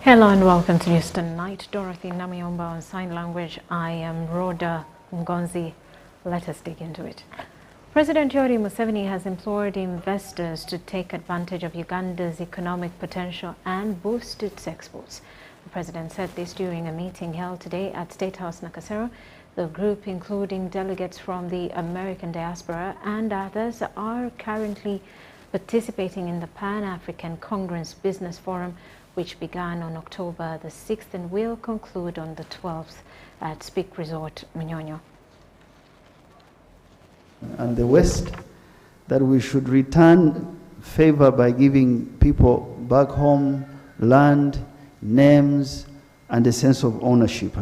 Hello and welcome to News Tonight. Dorothy Namiomba on sign language. I am Rhoda Ngonzi. Let us dig into it. President Yoweri Museveni has implored investors to take advantage of Uganda's economic potential and boost its exports. The president said this during a meeting held today at State House Nakasero. The group, including delegates from the American diaspora and others, are currently participating in the Pan-African Congress Business Forum, which began on October the 6th and will conclude on the 12th at Speak Resort, Munyonyo. And the West, that we should return favor by giving people back home land, names, and a sense of ownership.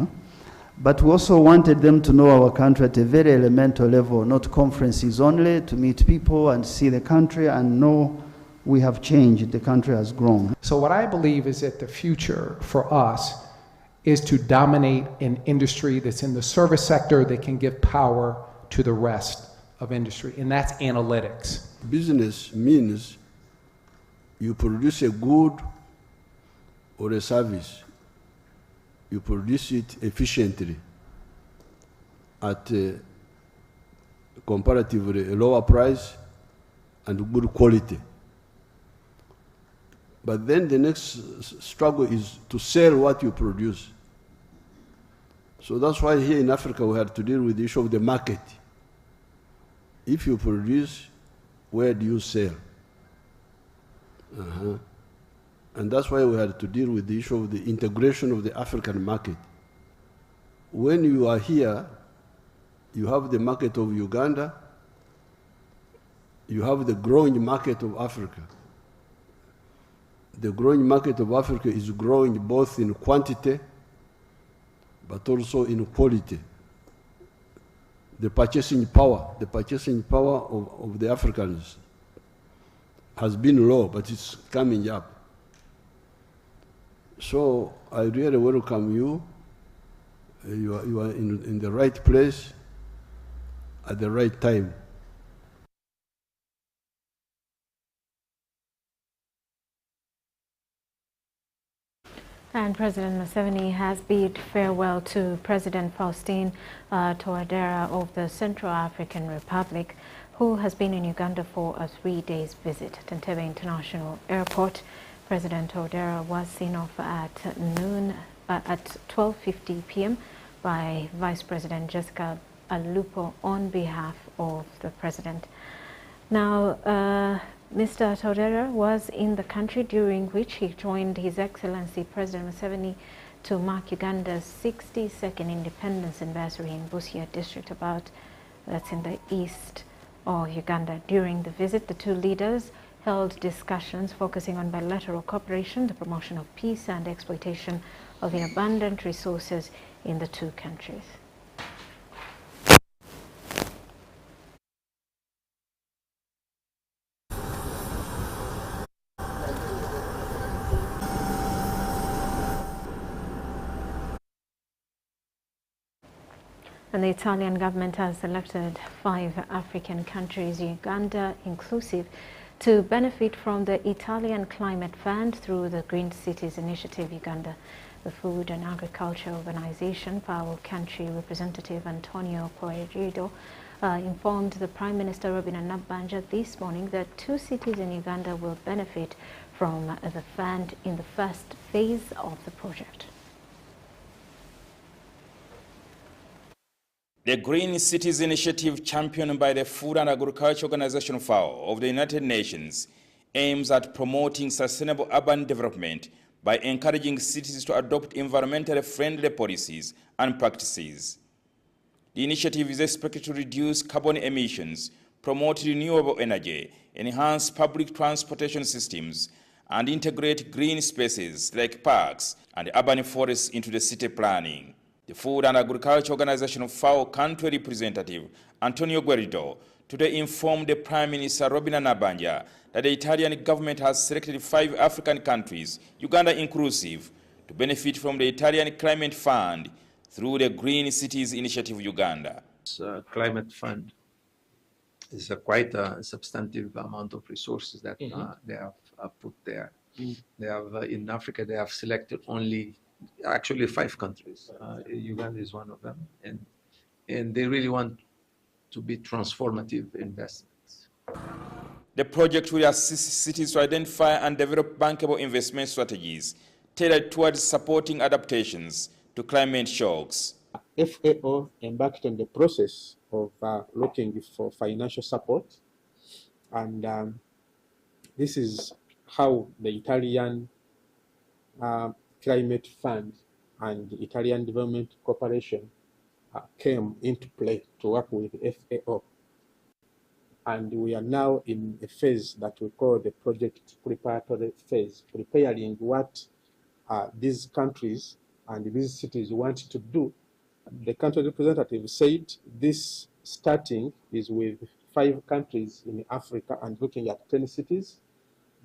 But we also wanted them to know our country at a very elemental level, not conferences only, to meet people and see the country and know we have changed, the country has grown. So what I believe is that the future for us is to dominate an industry that's in the service sector that can give power to the rest of industry, and that's analytics. Business means you produce a good or a service. You produce it efficiently at a comparatively lower price and good quality. But then the next struggle is to sell what you produce. So that's why here in Africa we had to deal with the issue of the market. If you produce, where do you sell? And that's why we had to deal with the issue of the integration of the African market. When you are here, you have the market of Uganda, you have the growing market of Africa. The growing market of Africa is growing both in quantity, but also in quality. The purchasing power of the Africans has been low, but it's coming up. So I really welcome you. You are in the right place at the right time. And President Museveni has bid farewell to President Faustin Touadera of the Central African Republic, who has been in Uganda for a 3-day visit at Entebbe International Airport. President Touadera was seen off at noon at 12:50 p.m. by Vice President Jessica Alupo on behalf of the President. Now, Mr. Touadera was in the country, during which he joined His Excellency President Museveni to mark Uganda's 62nd independence anniversary in Busia district, that's in the east of Uganda. During the visit, the two leaders held discussions focusing on bilateral cooperation, the promotion of peace and exploitation of the abundant resources in the two countries. And the Italian government has selected 5 African countries, Uganda inclusive, to benefit from the Italian Climate Fund through the Green Cities Initiative Uganda. The Food and Agriculture Organization, FAO country representative Antonio Poirido, informed the Prime Minister Rhoda Ngonzi this morning that 2 cities in Uganda will benefit from the fund in the first phase of the project. The Green Cities Initiative, championed by the Food and Agriculture Organization FAO of the United Nations, aims at promoting sustainable urban development by encouraging cities to adopt environmentally friendly policies and practices. The initiative is expected to reduce carbon emissions, promote renewable energy, enhance public transportation systems, and integrate green spaces like parks and urban forests into the city planning. The Food and Agriculture Organization FAO country representative Antonio Guerido today informed the Prime Minister Rhoda Ngonzi that the Italian government has selected 5 African countries, Uganda inclusive, to benefit from the Italian Climate Fund through the Green Cities Initiative Uganda. This climate fund is quite a substantive amount of resources that they have put there. They have in Africa. They have selected only, actually, 5 countries. Uganda is one of them, and they really want to be transformative investments. The project will assist cities to identify and develop bankable investment strategies tailored towards supporting adaptations to climate shocks. FAO embarked on the process of looking for financial support, and this is how the Italian Climate Fund and the Italian Development Corporation came into play to work with FAO. And we are now in a phase that we call the project preparatory phase, preparing what these countries and these cities want to do. The country representative said this starting is with 5 countries in Africa and looking at 10 cities,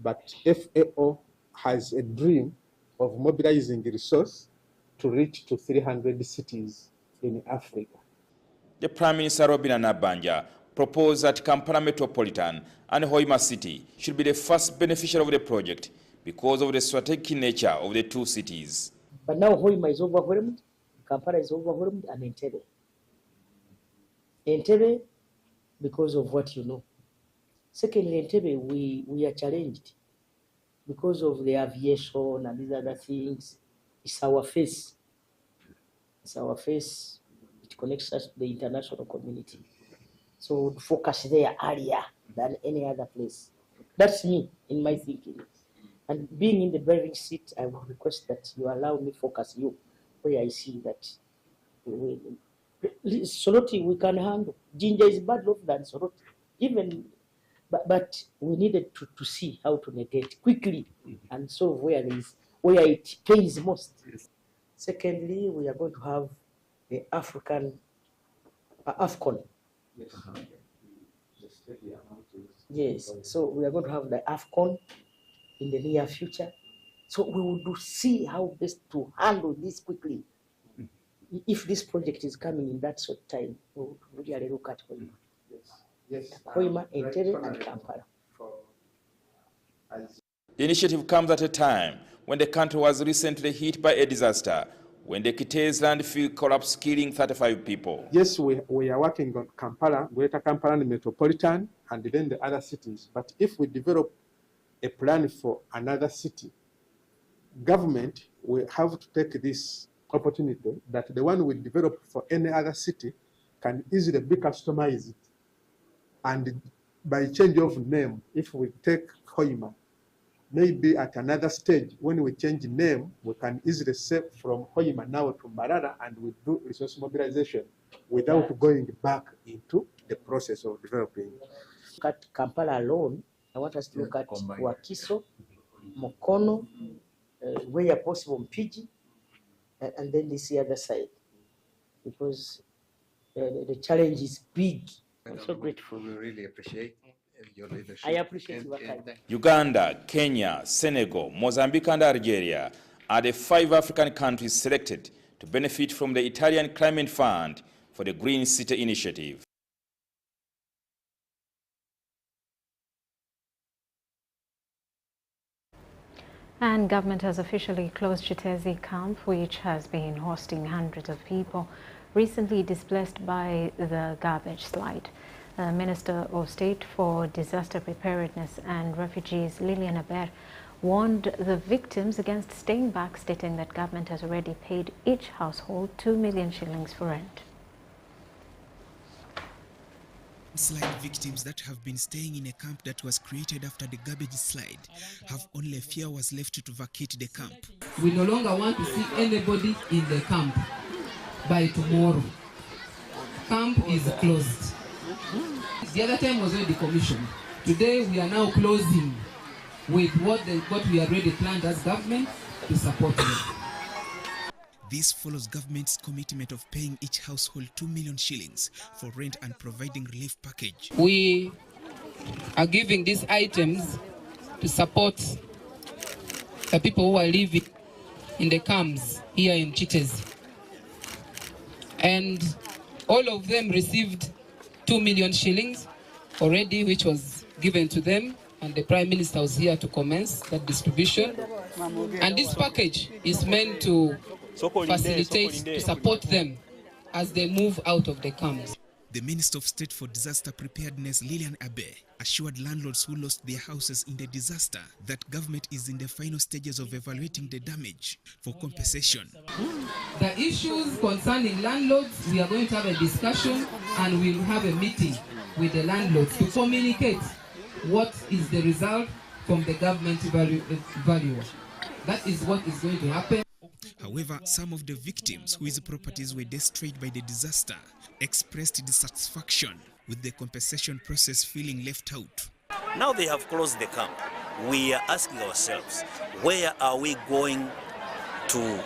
but FAO has a dream of mobilizing the resource to reach to 300 cities in Africa. The Prime Minister Robina Nabanja proposed that Kampala Metropolitan and Hoima City should be the first beneficiary of the project because of the strategic nature of the 2 cities. But now Hoima is overwhelmed, Kampala is overwhelmed, and Entebbe. Entebbe, because of what you know. Secondly, Entebbe, we are challenged because of the aviation and these other things. It's our face. It's our face. It connects us to the international community. So we'll focus there earlier than any other place. That's me in my thinking. And being in the driving seat, I would request that you allow me focus you where I see that Soroti we can handle. Ginger is bad enough than Soroti. Even, but we needed to see how to negate quickly and solve where it pains most. Secondly, we are going to have the African AFCON. Yes, so we are going to have the AFCON in the near future. So we will see how best to handle this quickly. If this project is coming in that sort of time, we will really look at Hoima. Yes. Hoima, Entebbe, and Kampala. The initiative comes at a time when the country was recently hit by a disaster, when the Kitezi landfill collapsed, killing 35 people. Yes, we are working on Kampala, Greater Kampala and Metropolitan, and then the other cities. But if we develop a plan for another city, government will have to take this opportunity that the one we develop for any other city can easily be customized. And by change of name, if we take Hoima, maybe at another stage, when we change name, we can easily say from Hoima now to Mbarara, and we do resource mobilization without going back into the process of developing. Look at Kampala alone. I want us to look at Wakiso, Mokono, where possible Mpigi, and then this other side, because the challenge is big. I'm so grateful. We really appreciate your leadership. I appreciate your time. Uganda, Kenya, Senegal, Mozambique and Algeria are the 5 African countries selected to benefit from the Italian Climate Fund for the Green City Initiative. And government has officially closed Kitezi camp, which has been hosting hundreds of people recently displaced by the garbage slide. Minister of State for Disaster Preparedness and Refugees, Lilian Aber, warned the victims against staying back, stating that government has already paid each household 2 million shillings for rent. Slide victims that have been staying in a camp that was created after the garbage slide have only a few hours left to vacate the camp. We no longer want to see anybody in the camp by tomorrow. Camp is closed. The other time was already commissioned. Today we are now closing with what we already planned as government to support them. This follows government's commitment of paying each household 2 million shillings for rent and providing relief package. We are giving these items to support the people who are living in the camps here in Kitezi. And all of them received 2 million shillings already, which was given to them and the Prime Minister was here to commence that distribution. And this package is meant to facilitate, to support them as they move out of the camps. The Minister of State for Disaster Preparedness, Lilian Abe, assured landlords who lost their houses in the disaster that government is in the final stages of evaluating the damage for compensation. The issues concerning landlords, we are going to have a discussion and we'll have a meeting with the landlords to communicate what is the result from the government valuer. That is what is going to happen. However, some of the victims whose properties were destroyed by the disaster expressed dissatisfaction with the compensation process, feeling left out. Now they have closed the camp. We are asking ourselves, where are we going to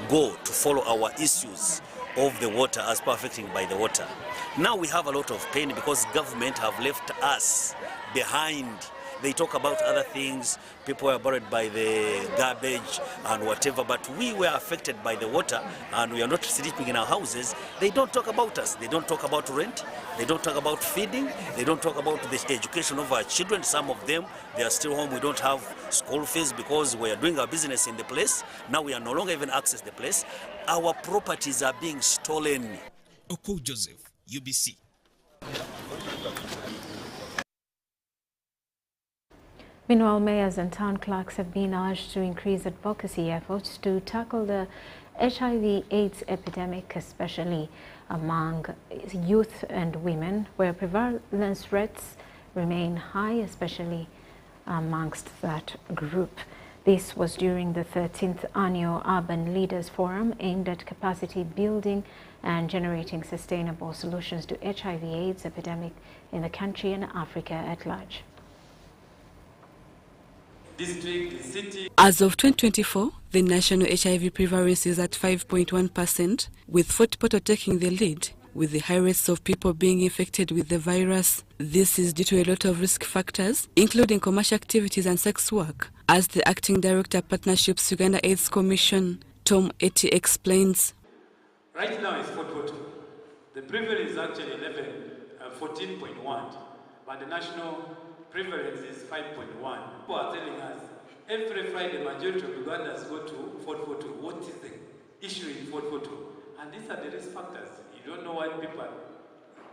go to follow our issues of the water as per affecting by the water? Now we have a lot of pain because government have left us behind. They talk about other things, people were buried by the garbage and whatever, but we were affected by the water and we are not sleeping in our houses. They don't talk about us. They don't talk about rent. They don't talk about feeding. They don't talk about the education of our children. Some of them, they are still home. We don't have school fees because we are doing our business in the place. Now we are no longer even access the place. Our properties are being stolen. Oko Joseph, UBC. Meanwhile, mayors and town clerks have been urged to increase advocacy efforts to tackle the HIV/AIDS epidemic, especially among youth and women, where prevalence rates remain high, especially amongst that group. This was during the 13th Annual Urban Leaders Forum aimed at capacity building and generating sustainable solutions to HIV/AIDS epidemic in the country and Africa at large. As of 2024, the national HIV prevalence is at 5.1%, with Fort Portal taking the lead, with the high rates of people being infected with the virus. This is due to a lot of risk factors, including commercial activities and sex work, as the Acting Director Partnerships Uganda AIDS Commission, Tom Eti, explains. Right now it's Fort Portal. The prevalence is actually 14.1, but the national prevalence is 5.1. People are telling us every Friday majority of Ugandans go to Fort Portal. What is the issue in Fort Portal? And these are the risk factors. You don't know why people are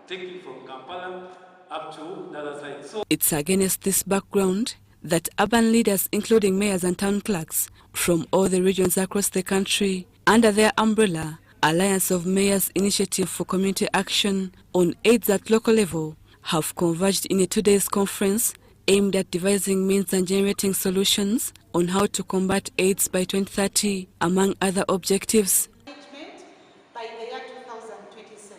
taking from Kampala up to the other side. So it's against this background that urban leaders, including mayors and town clerks from all the regions across the country, under their umbrella, Alliance of Mayors Initiative for Community Action on AIDS at local level, have converged in a 2-day conference aimed at devising means and generating solutions on how to combat AIDS by 2030, among other objectives. By the year 2027.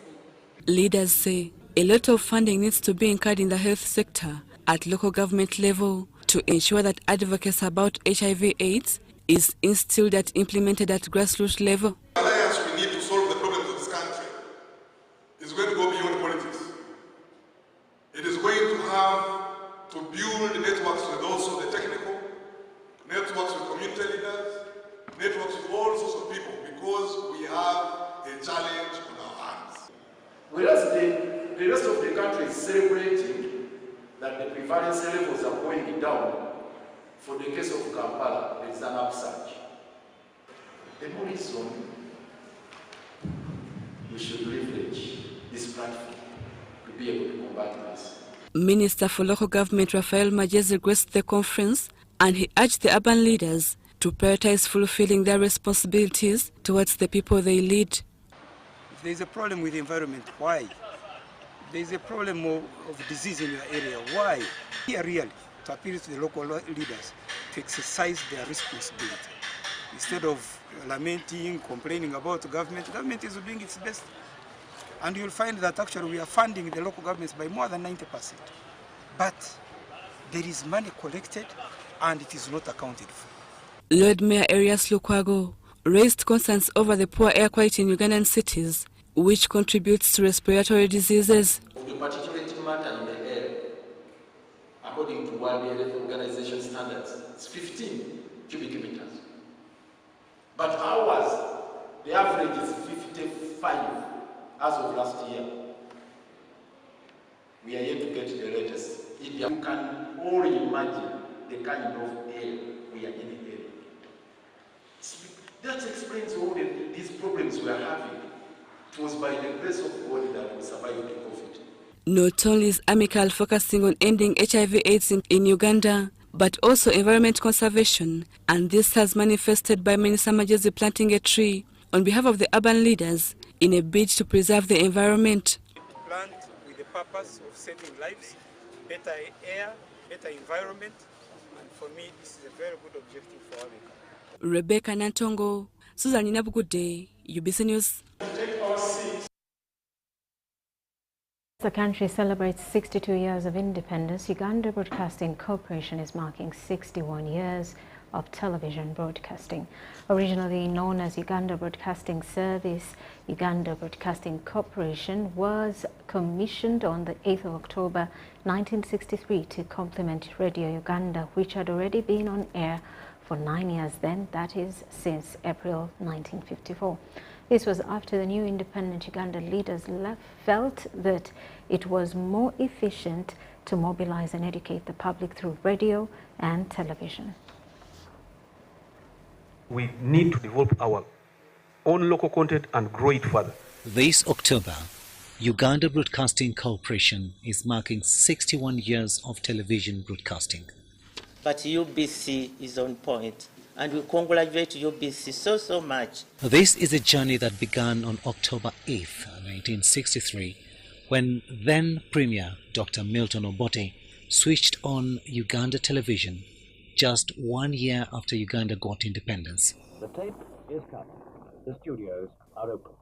Leaders say a lot of funding needs to be incurred in the health sector at local government level to ensure that advocacy about HIV/AIDS is instilled and implemented at grassroots level. Alliance, we need to solve the problems of this country. It's going to go beyond politics. It is going to have to build networks with also the technical, networks with community leaders, networks with all sorts of people, because we have a challenge on our hands. Whereas the rest of the country is celebrating that the prevalence levels are going down, for the case of Kampala, there is an upsurge. The more reason we should leverage this platform to be able to combat this. Minister for Local Government Raphael Majezi graced the conference, and he urged the urban leaders to prioritize fulfilling their responsibilities towards the people they lead. If there is a problem with the environment, why? If there is a problem of disease in your area, why? Here really, to appeal to the local leaders to exercise their responsibility. Instead of lamenting, complaining about government, government is doing its best. And you'll find that actually we are funding the local governments by more than 90%. But there is money collected and it is not accounted for. Lord Mayor Arias Lukwago raised concerns over the poor air quality in Ugandan cities, which contributes to respiratory diseases. The particulate matter in the air, according to World Health Organization standards, it's 15 cubic meters. But ours, the average is 55 as of last year. We are yet to get the latest. You can only imagine the kind of air we are inhaling. That explains all these problems we are having. It was by the grace of God that we survived the COVID. Not only is Amical focusing on ending HIV/AIDS in Uganda, but also environment conservation, and this has manifested by Minister Majezi planting a tree on behalf of the urban leaders in a bid to preserve the environment. Plant with the purpose of saving lives, better air, better environment, and for me this is a very good objective for Amical. Rebecca Nantongo, Susan Inabugude, UBC News. The country celebrates 62 years of independence. Uganda Broadcasting Corporation is marking 61 years of television broadcasting. Originally known as Uganda Broadcasting Service, Uganda Broadcasting Corporation was commissioned on the 8th of October 1963 to complement Radio Uganda, which had already been on air for 9 years then, that is, since April 1954. This was after the new independent Uganda leaders felt that it was more efficient to mobilize and educate the public through radio and television. We need to develop our own local content and grow it further. This October, Uganda Broadcasting Corporation is marking 61 years of television broadcasting. But UBC is on point, and we congratulate UBC so much. This is a journey that began on October 8th, 1963, when then Premier Dr. Milton Obote switched on Uganda television just 1 year after Uganda got independence. The tape is cut. The studios are open.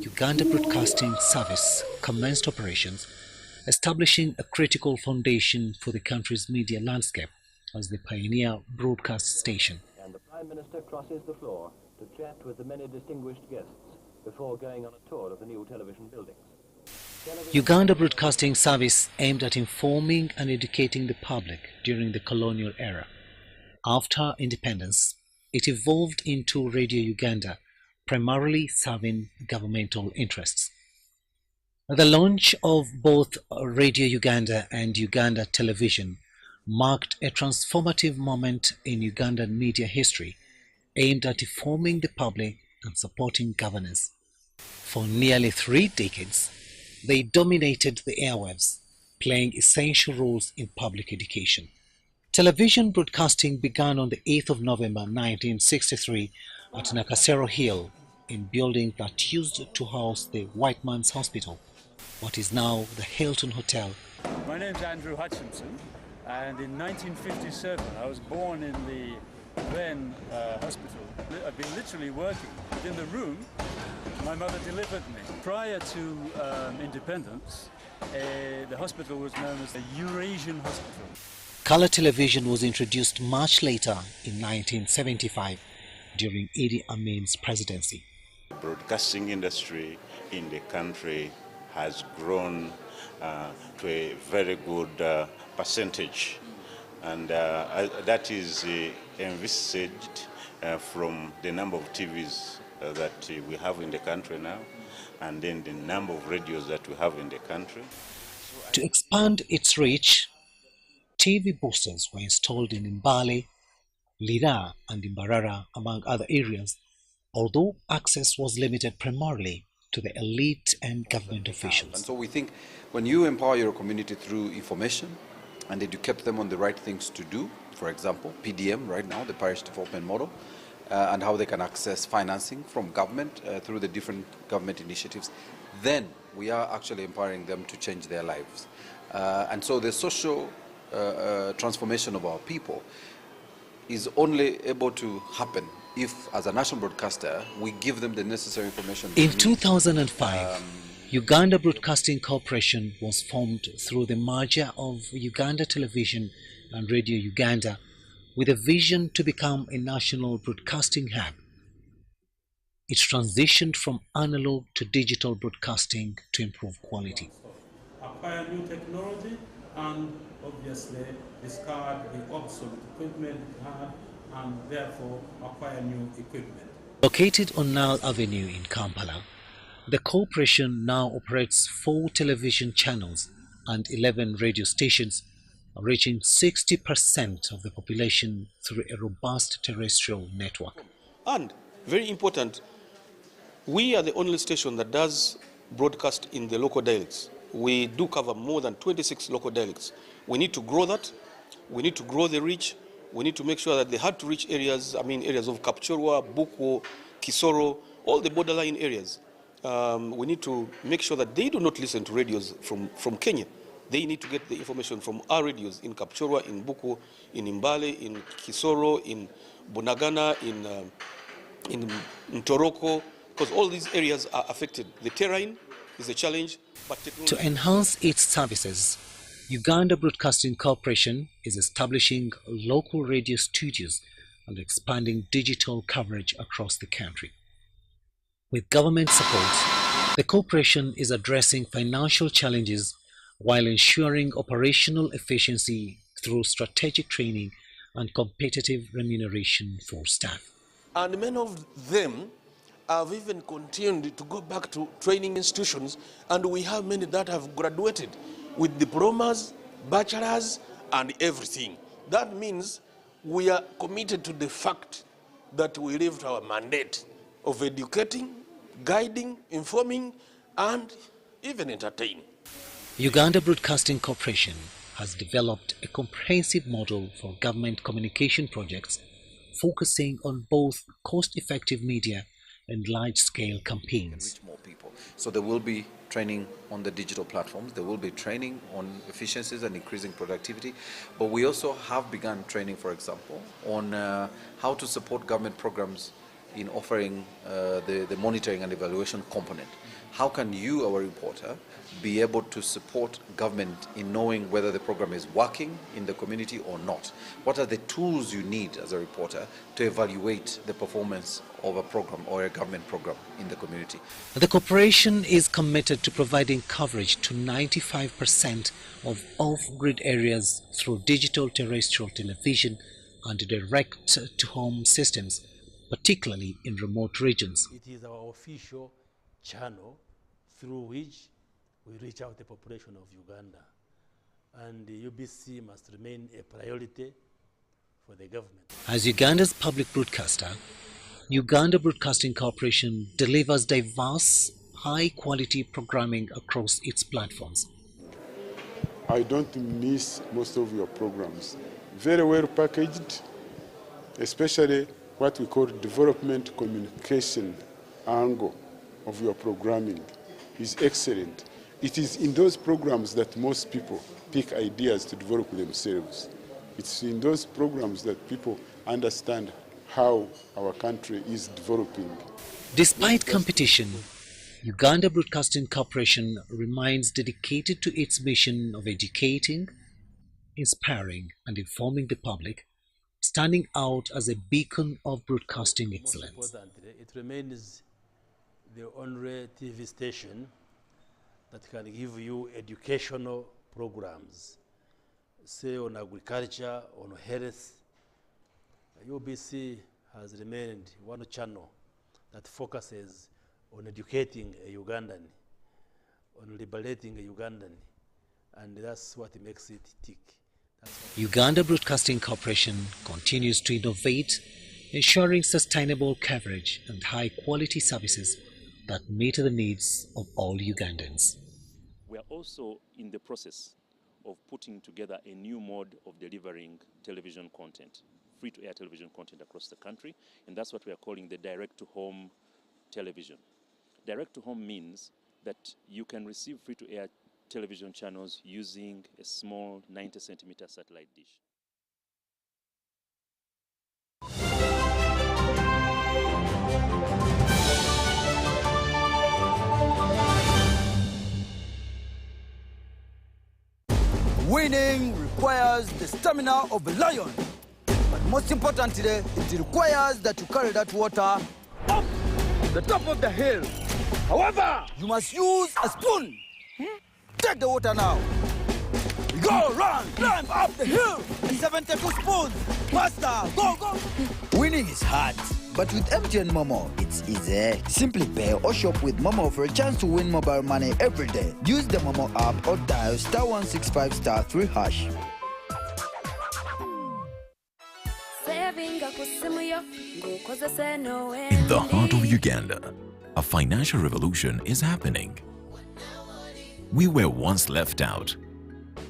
Uganda Broadcasting Service commenced operations, establishing a critical foundation for the country's media landscape as the pioneer broadcast station. And the Prime Minister crosses the floor to chat with the many distinguished guests before going on a tour of the new television buildings. Uganda Broadcasting Service aimed at informing and educating the public during the colonial era. After independence, it evolved into Radio Uganda, primarily serving governmental interests. The launch of both Radio Uganda and Uganda Television marked a transformative moment in Ugandan media history, aimed at informing the public and supporting governance. For nearly 3 decades, they dominated the airwaves, playing essential roles in public education. Television broadcasting began on the 8th of November 1963 at Nakasero Hill, in building that used to house the White Man's Hospital, what is now the Hilton Hotel. My name's Andrew Hutchinson, and in 1957 I was born in the then hospital. I've been literally working within the room my mother delivered me. Prior to independence, the hospital was known as the Eurasian Hospital. Color television was introduced much later in 1975 during Idi Amin's presidency. The broadcasting industry in the country has grown to a very good percentage, and that is envisaged from the number of TVs that we have in the country now, and then the number of radios that we have in the country. To expand its reach, TV boosters were installed in Mbale, Lira and Imbarara, among other areas, although access was limited primarily to the elite and government officials. And so we think when you empower your community through information and educate them on the right things to do, for example, PDM right now, the Parish Development Model, and how they can access financing from government through the different government initiatives, then we are actually empowering them to change their lives. And so the social transformation of our people is only able to happen if, as a national broadcaster, we give them the necessary information. In 2005, Uganda Broadcasting Corporation was formed through the merger of Uganda Television and Radio Uganda, with a vision to become a national broadcasting hub. It transitioned from analog to digital broadcasting to improve quality. Acquire new technology and obviously discard the obsolete equipment we had and therefore acquire new equipment. Located on Nile Avenue in Kampala, the corporation now operates 4 television channels and 11 radio stations, reaching 60% of the population through a robust terrestrial network. And, very important, we are the only station that does broadcast in the local dialects. We do cover more than 26 local dialects. We need to grow that. We need to grow the reach. We need to make sure that the hard-to-reach areas, areas of Kapchorwa, Buko, Kisoro, all the borderline areas, we need to make sure that they do not listen to radios from Kenya. They need to get the information from our radios in Kapchorwa, in Buko, in Mbale, in Kisoro, in Bunagana, in Ntoroko, because all these areas are affected. The terrain is a challenge, but technology... To enhance its services, Uganda Broadcasting Corporation is establishing local radio studios and expanding digital coverage across the country. With government support, the corporation is addressing financial challenges while ensuring operational efficiency through strategic training and competitive remuneration for staff. And many of them have even continued to go back to training institutions, and we have many that have graduated with diplomas, bachelors, and everything. That means we are committed to the fact that we lived our mandate of educating, guiding, informing, and even entertaining. Uganda Broadcasting Corporation has developed a comprehensive model for government communication projects focusing on both cost-effective media and large-scale campaigns. Reach more people. So there will be training on the digital platforms, there will be training on efficiencies and increasing productivity, but we also have begun training, for example, on how to support government programs in offering the monitoring and evaluation component. How can you, our reporter, be able to support government in knowing whether the program is working in the community or not? What are the tools you need as a reporter to evaluate the performance of a program or a government program in the community? The corporation is committed to providing coverage to 95% of off-grid areas through digital terrestrial television and direct-to-home systems, particularly in remote regions. It is our official channel through which we reach out the population of Uganda. And the UBC must remain a priority for the government. As Uganda's public broadcaster, Uganda Broadcasting Corporation delivers diverse, high-quality programming across its platforms. I don't miss most of your programs. Very well packaged, especially what we call development communication angle of your programming is excellent. It is in those programs that most people pick ideas to develop themselves. It's in those programs that people understand how our country is developing. Despite competition, Uganda Broadcasting Corporation remains dedicated to its mission of educating, inspiring and informing the public, standing out as a beacon of broadcasting excellence. Most importantly, it remains the only TV station that can give you educational programs, say on agriculture, on health. UBC has remained one channel that focuses on educating a Ugandan, on liberating a Ugandan, and that's what makes it tick. Uganda Broadcasting Corporation continues to innovate, ensuring sustainable coverage and high-quality services that meet the needs of all Ugandans. We are also in the process of putting together a new mode of delivering television content, free-to-air television content across the country, and that's what we are calling the direct-to-home television. Direct-to-home means that you can receive free-to-air television channels using a small 90-centimeter satellite dish. Winning requires the stamina of a lion. But most importantly, it requires that you carry that water up the top of the hill. However, you must use a spoon. Take the water now. Go, run, climb up the hill. 72 spoons. Faster! Go, go! Winning is hard, but with MTN Momo, it's easy. Simply pay or shop with Momo for a chance to win mobile money every day. Use the Momo app or dial *165*3#. In the heart of Uganda, a financial revolution is happening. We were once left out,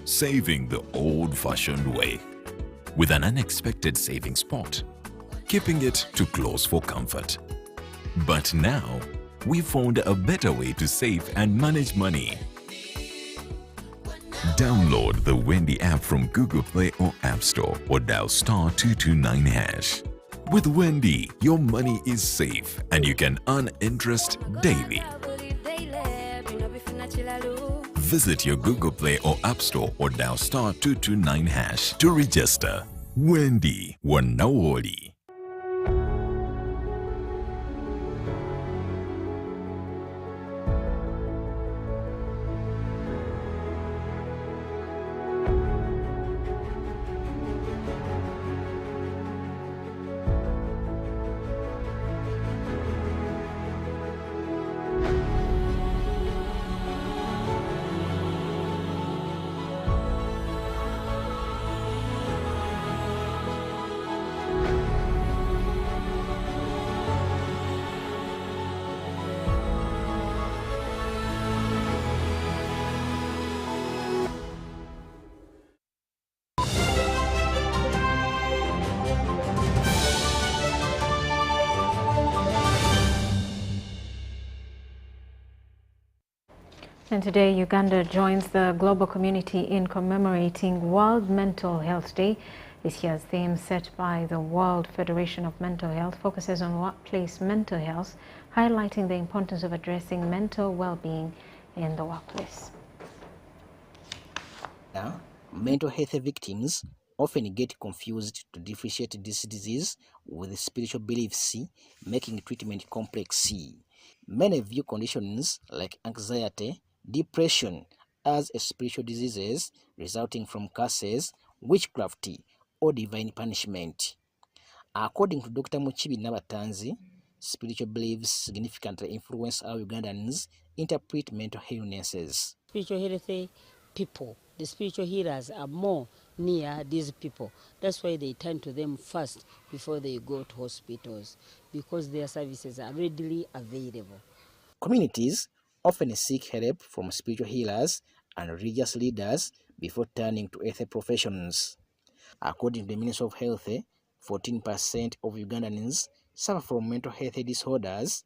saving the old-fashioned way, with an unexpected saving spot, keeping it too close for comfort. But now, we found a better way to save and manage money. Download the Wendy app from Google Play or App Store or dial *229#. With Wendy, your money is safe and you can earn interest daily. Visit your Google Play or App Store or dial *229# to register. Wendy Wanawoli. And today, Uganda joins the global community in commemorating World Mental Health Day. This year's theme, set by the World Federation of Mental Health, focuses on workplace mental health, highlighting the importance of addressing mental well-being in the workplace. Mental health victims often get confused to differentiate this disease with spiritual beliefs, making treatment complex. Many view conditions like anxiety, depression as spiritual diseases resulting from curses, witchcraft, or divine punishment. According to Dr. Muchibi Nabatanzi, spiritual beliefs significantly influence how Ugandans interpret mental illnesses. Spiritual healthy people, the spiritual healers are more near these people. That's why they turn to them first before they go to hospitals, because their services are readily available. Communities often seek help from spiritual healers and religious leaders before turning to health professions. According to the Ministry of Health, 14% of Ugandans suffer from mental health disorders.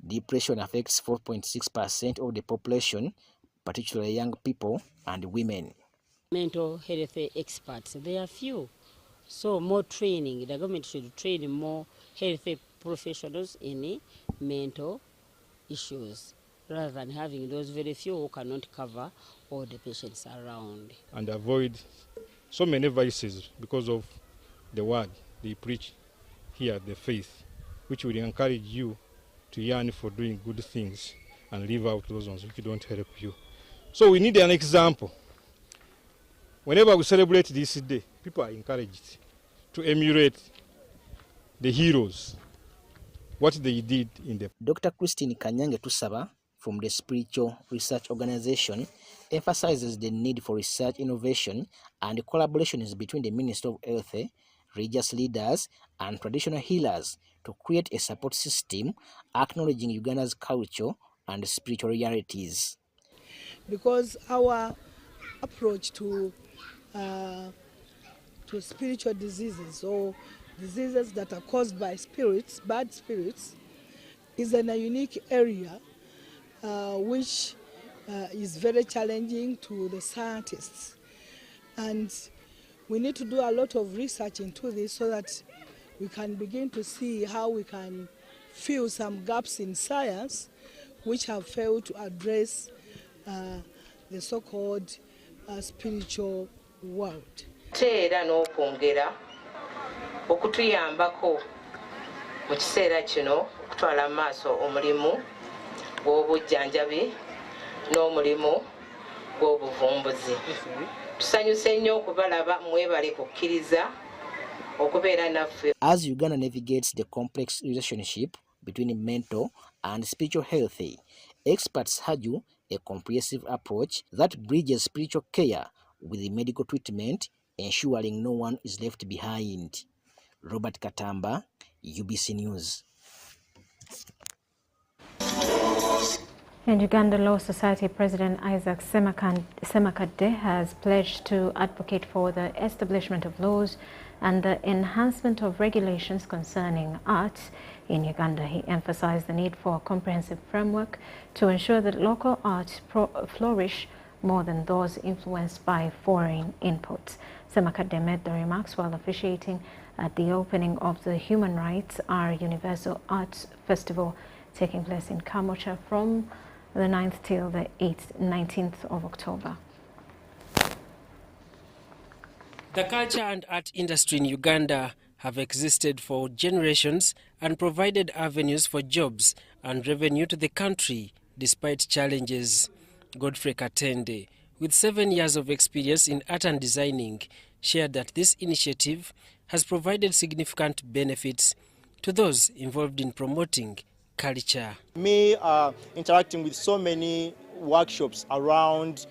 Depression affects 4.6% of the population, particularly young people and women. Mental health experts, they are few. So more training, the government should train more health professionals in mental issues, rather than having those very few who cannot cover all the patients around. And avoid so many vices because of the word they preach here, the faith, which will encourage you to yearn for doing good things and leave out those ones which don't help you. So we need an example. Whenever we celebrate this day, people are encouraged to emulate the heroes, what they did in the... Dr. Christine Kanyange Tusaba from the Spiritual Research Organization emphasizes the need for research innovation and collaborations between the Ministry of Health, religious leaders, and traditional healers to create a support system acknowledging Uganda's culture and spiritual realities. Because our approach to spiritual diseases or diseases that are caused by spirits, bad spirits, is in a unique area which is very challenging to the scientists. And we need to do a lot of research into this so that we can begin to see how we can fill some gaps in science which have failed to address the so-called spiritual world. Okutuyambako mu kiseera kino okutwala maaso omulimu gw'obujjanjabi n'omulimu gw'obuvumbuzi. Tusanyuse nnyo okubalaba mwebale kukkiriza okubeera naffe. As Uganda navigates the complex relationship between mental and spiritual health, experts argue a comprehensive approach that bridges spiritual care with the medical treatment, ensuring no one is left behind. Robert Katamba, UBC News. And Uganda Law Society President Isaac Semakadde has pledged to advocate for the establishment of laws and the enhancement of regulations concerning arts in Uganda. He emphasized the need for a comprehensive framework to ensure that local arts flourish more than those influenced by foreign inputs. Semakadde made the remarks while officiating at the opening of the Human Rights Our Universal Arts Festival taking place in Kamocha from the 9th till the 19th of October. The culture and art industry in Uganda have existed for generations and provided avenues for jobs and revenue to the country despite challenges. Godfrey Katende, with 7 years of experience in art and designing, shared that this initiative has provided significant benefits to those involved in promoting culture. Me interacting with so many workshops around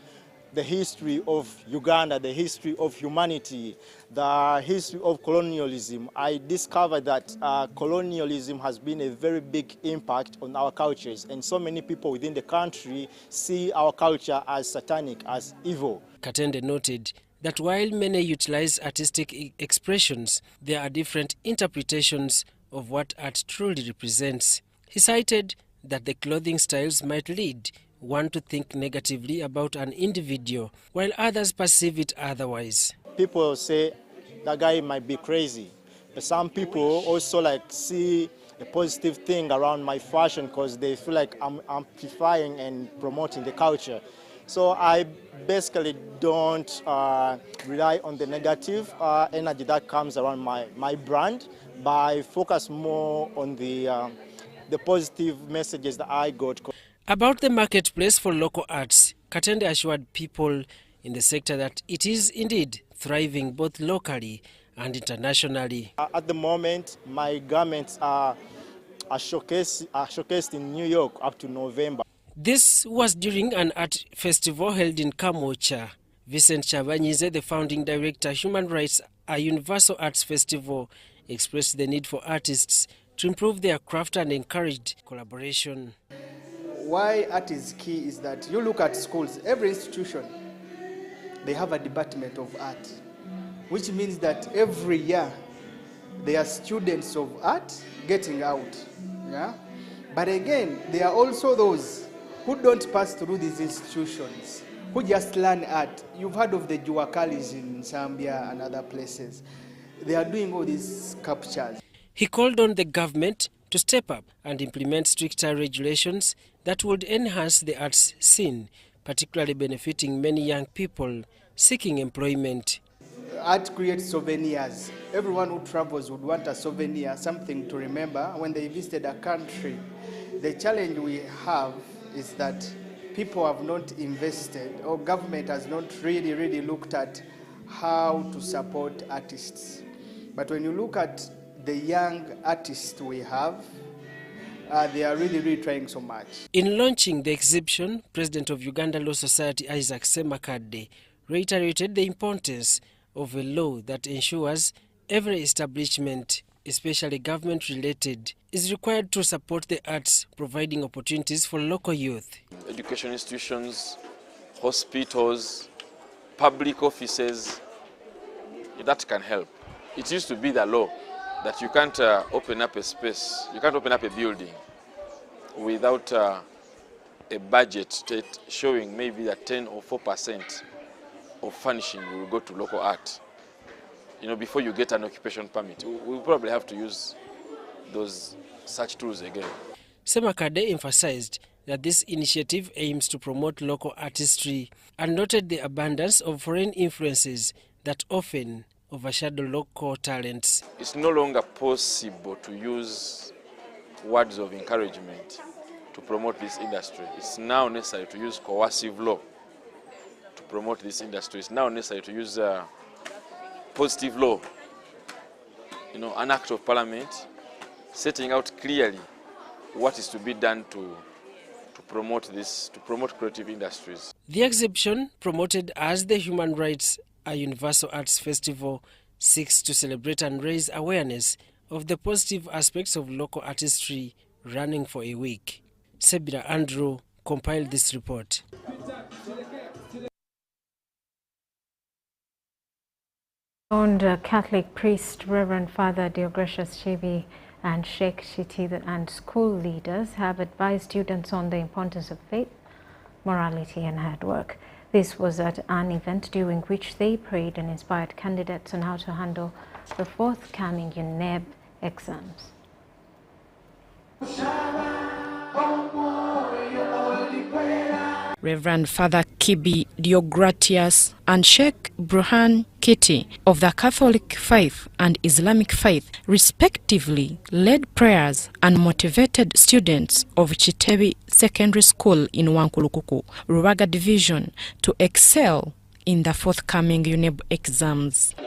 the history of Uganda, the history of humanity, the history of colonialism, I discovered that colonialism has been a very big impact on our cultures, and so many people within the country see our culture as satanic, as evil. Katende noted that while many utilize artistic expressions, there are different interpretations of what art truly represents. He cited that the clothing styles might lead one to think negatively about an individual, while others perceive it otherwise. People say that guy might be crazy, but some people also see a positive thing around my fashion because they feel like I'm amplifying and promoting the culture. So I basically don't rely on the negative energy that comes around my brand, but I focus more on the positive messages that I got. About the marketplace for local arts, Katende assured people in the sector that it is indeed thriving both locally and internationally. At the moment, my garments are showcased in New York up to November. This was during an art festival held in Kamocha. Vincent Chabanyize, the founding director, Human Rights A Universal Arts Festival, expressed the need for artists to improve their craft and encouraged collaboration. Why art is key is that you look at schools, every institution, they have a department of art, which means that every year there are students of art getting out. Yeah? But again, there are also those who don't pass through these institutions, who just learn art. You've heard of the Juakalis in Zambia and other places. They are doing all these sculptures. He called on the government to step up and implement stricter regulations that would enhance the arts scene, particularly benefiting many young people seeking employment. Art creates souvenirs. Everyone who travels would want a souvenir, something to remember when they visited a country. The challenge we have is that people have not invested, or government has not really looked at how to support artists. But when you look at the young artists we have, they are really trying so much. In launching the exhibition, President of Uganda Law Society Isaac Semakadde reiterated the importance of a law that ensures every establishment, especially government-related, is required to support the arts, providing opportunities for local youth. Education institutions, hospitals, public offices, that can help. It used to be the law that you can't open up a space, you can't open up a building without a budget showing maybe that 10 or 4% of furnishing will go to local art. Before you get an occupation permit, we'll probably have to use such tools again. Semakadde emphasized that this initiative aims to promote local artistry and noted the abundance of foreign influences that often overshadow local talents. It's no longer possible to use words of encouragement to promote this industry. It's now necessary to use coercive law to promote this industry. It's now necessary to use positive law an act of parliament setting out clearly what is to be done to promote this, to promote creative industries. The exhibition, promoted as the Human Rights, a Universal Arts Festival, seeks to celebrate and raise awareness of the positive aspects of local artistry, running for a week. Sebira Andrew compiled this report. Catholic priest Reverend Father Deogratius Chibi and Sheikh Shiti and school leaders have advised students on the importance of faith, morality and hard work. This was at an event during which they prayed and inspired candidates on how to handle the forthcoming UNEB exams. Reverend Father Kibi Deogratius and Sheikh Bruhan Kiti of the Catholic faith and Islamic faith respectively led prayers and motivated students of Kitezi Secondary School in Wankulukuku, Rubaga Division to excel in the forthcoming UNEB exams. For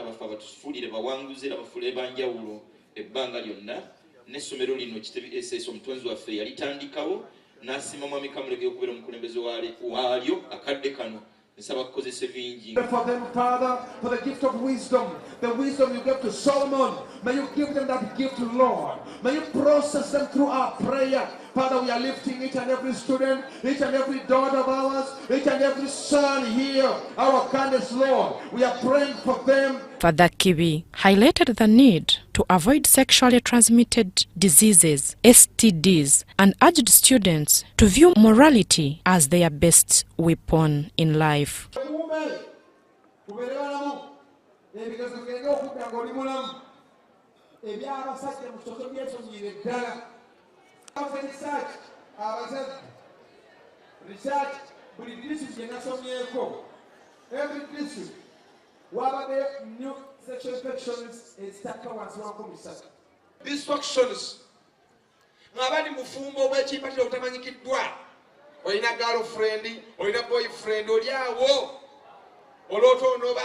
them, Father, for the gift of wisdom, the wisdom you gave to Solomon, may you give them that gift, Lord. May you process them through our prayer. Father, we are lifting each and every student, each and every daughter of ours, each and every son here, our candidates, Lord. We are praying for them. Father Kibi highlighted the need to avoid sexually transmitted diseases, STDs, and urged students to view morality as their best weapon in life. Every district, what are new sexual infections is dysfunctions. Ngabani mufumbo wechipatira utamanyikidwa. Oina girlfriend, oina boyfriend, oliawo. Oloto noba.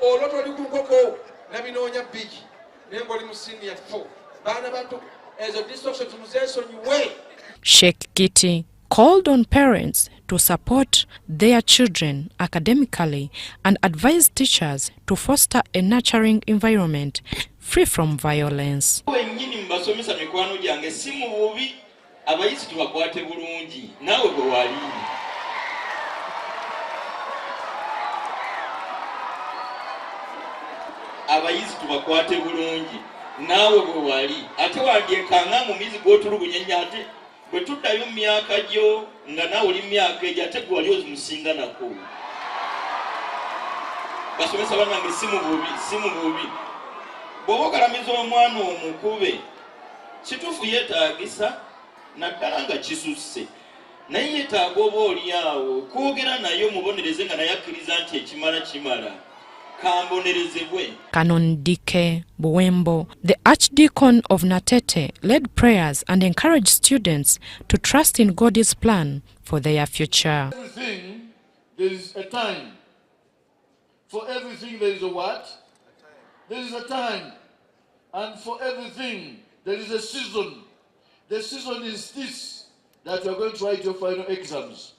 Oloto likukoko na binonya bigi. Nembo li musini ya 4. Bana bantu as a dysfunction to way. Sheikh Kiti called on parents to support their children academically and advise teachers to foster a nurturing environment free from violence. Bwetudayo myaka gyo nga nawe oli myaka ejja gwali ozimusinga nako. Basomesa banange simu bubi. Bw'oba ogalamiza omwana omukube, kituufu yeetaagisa naddala nga kisusse. Naye yeetaaga oba oli awo kwogera naye omubonereze nga naye akkiriza nti ekimala kimala. Canon Dike Buwembo, the Archdeacon of Natete, led prayers and encouraged students to trust in God's plan for their future. Everything, there is a time. For everything, there is a what? There is a time. And for everything, there is a season. The season is this, that you are going to write your final exams.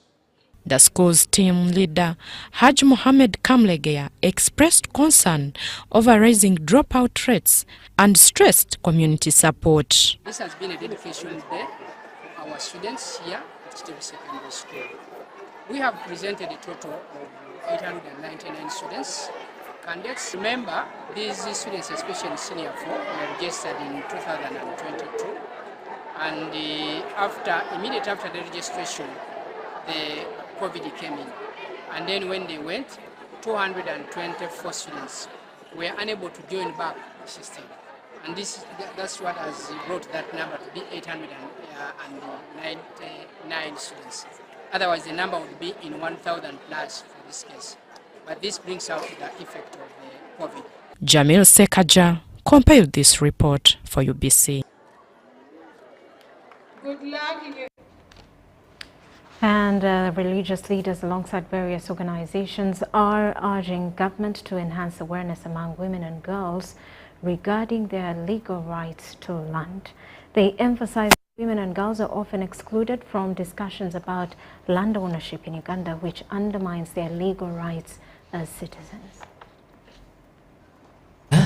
The school's team leader, Haj Mohammed Kamlegea, expressed concern over rising dropout rates and stressed community support. This has been a dedication day for our students here at Kitezi Secondary School. We have presented a total of 899 students. Candidates, remember, these students, especially senior 4, were registered in 2022. And immediately after the registration, the COVID came in. And then when they went, 224 students were unable to join back the system. And that's what has brought that number to be 899 students. Otherwise, the number would be in 1,000 plus for this case. But this brings out the effect of the COVID. Jamil Sekaja compiled this report for UBC. Good luck. And religious leaders alongside various organizations are urging government to enhance awareness among women and girls regarding their legal rights to land. They emphasize women and girls are often excluded from discussions about land ownership in Uganda, which undermines their legal rights as citizens.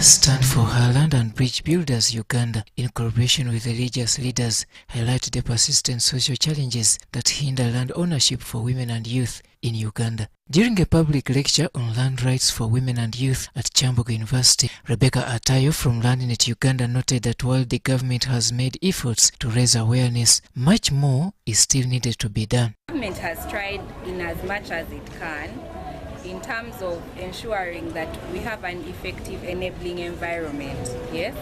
Stand for Her Land and Bridge Builders Uganda, in collaboration with religious leaders, highlight the persistent social challenges that hinder land ownership for women and youth in Uganda. During a public lecture on land rights for women and youth at Kyambogo University, Rebecca Atayo from LandNet Uganda noted that while the government has made efforts to raise awareness, much more is still needed to be done. The government has tried in as much as it can in terms of ensuring that we have an effective enabling environment, yes?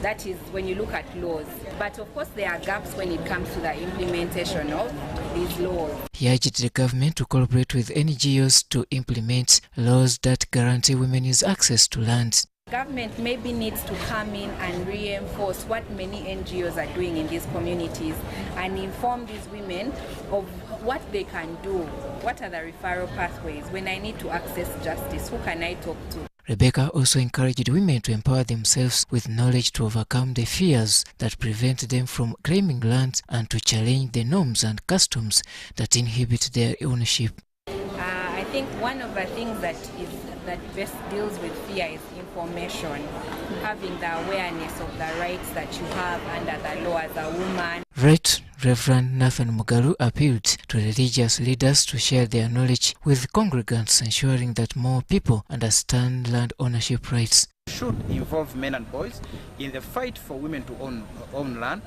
That is when you look at laws. But of course there are gaps when it comes to the implementation of these laws. He urged the government to collaborate with NGOs to implement laws that guarantee women's access to land. Government maybe needs to come in and reinforce what many NGOs are doing in these communities and inform these women of what they can do. What are the referral pathways? When I need to access justice, who can I talk to? Rebecca also encouraged women to empower themselves with knowledge to overcome the fears that prevent them from claiming land and to challenge the norms and customs that inhibit their ownership. I think one of the things that best deals with fear is information, having the awareness of the rights that you have under the law as a woman. Right Reverend Nathan Mugalu appealed to religious leaders to share their knowledge with congregants, ensuring that more people understand land ownership rights. Should involve men and boys in the fight for women to own land,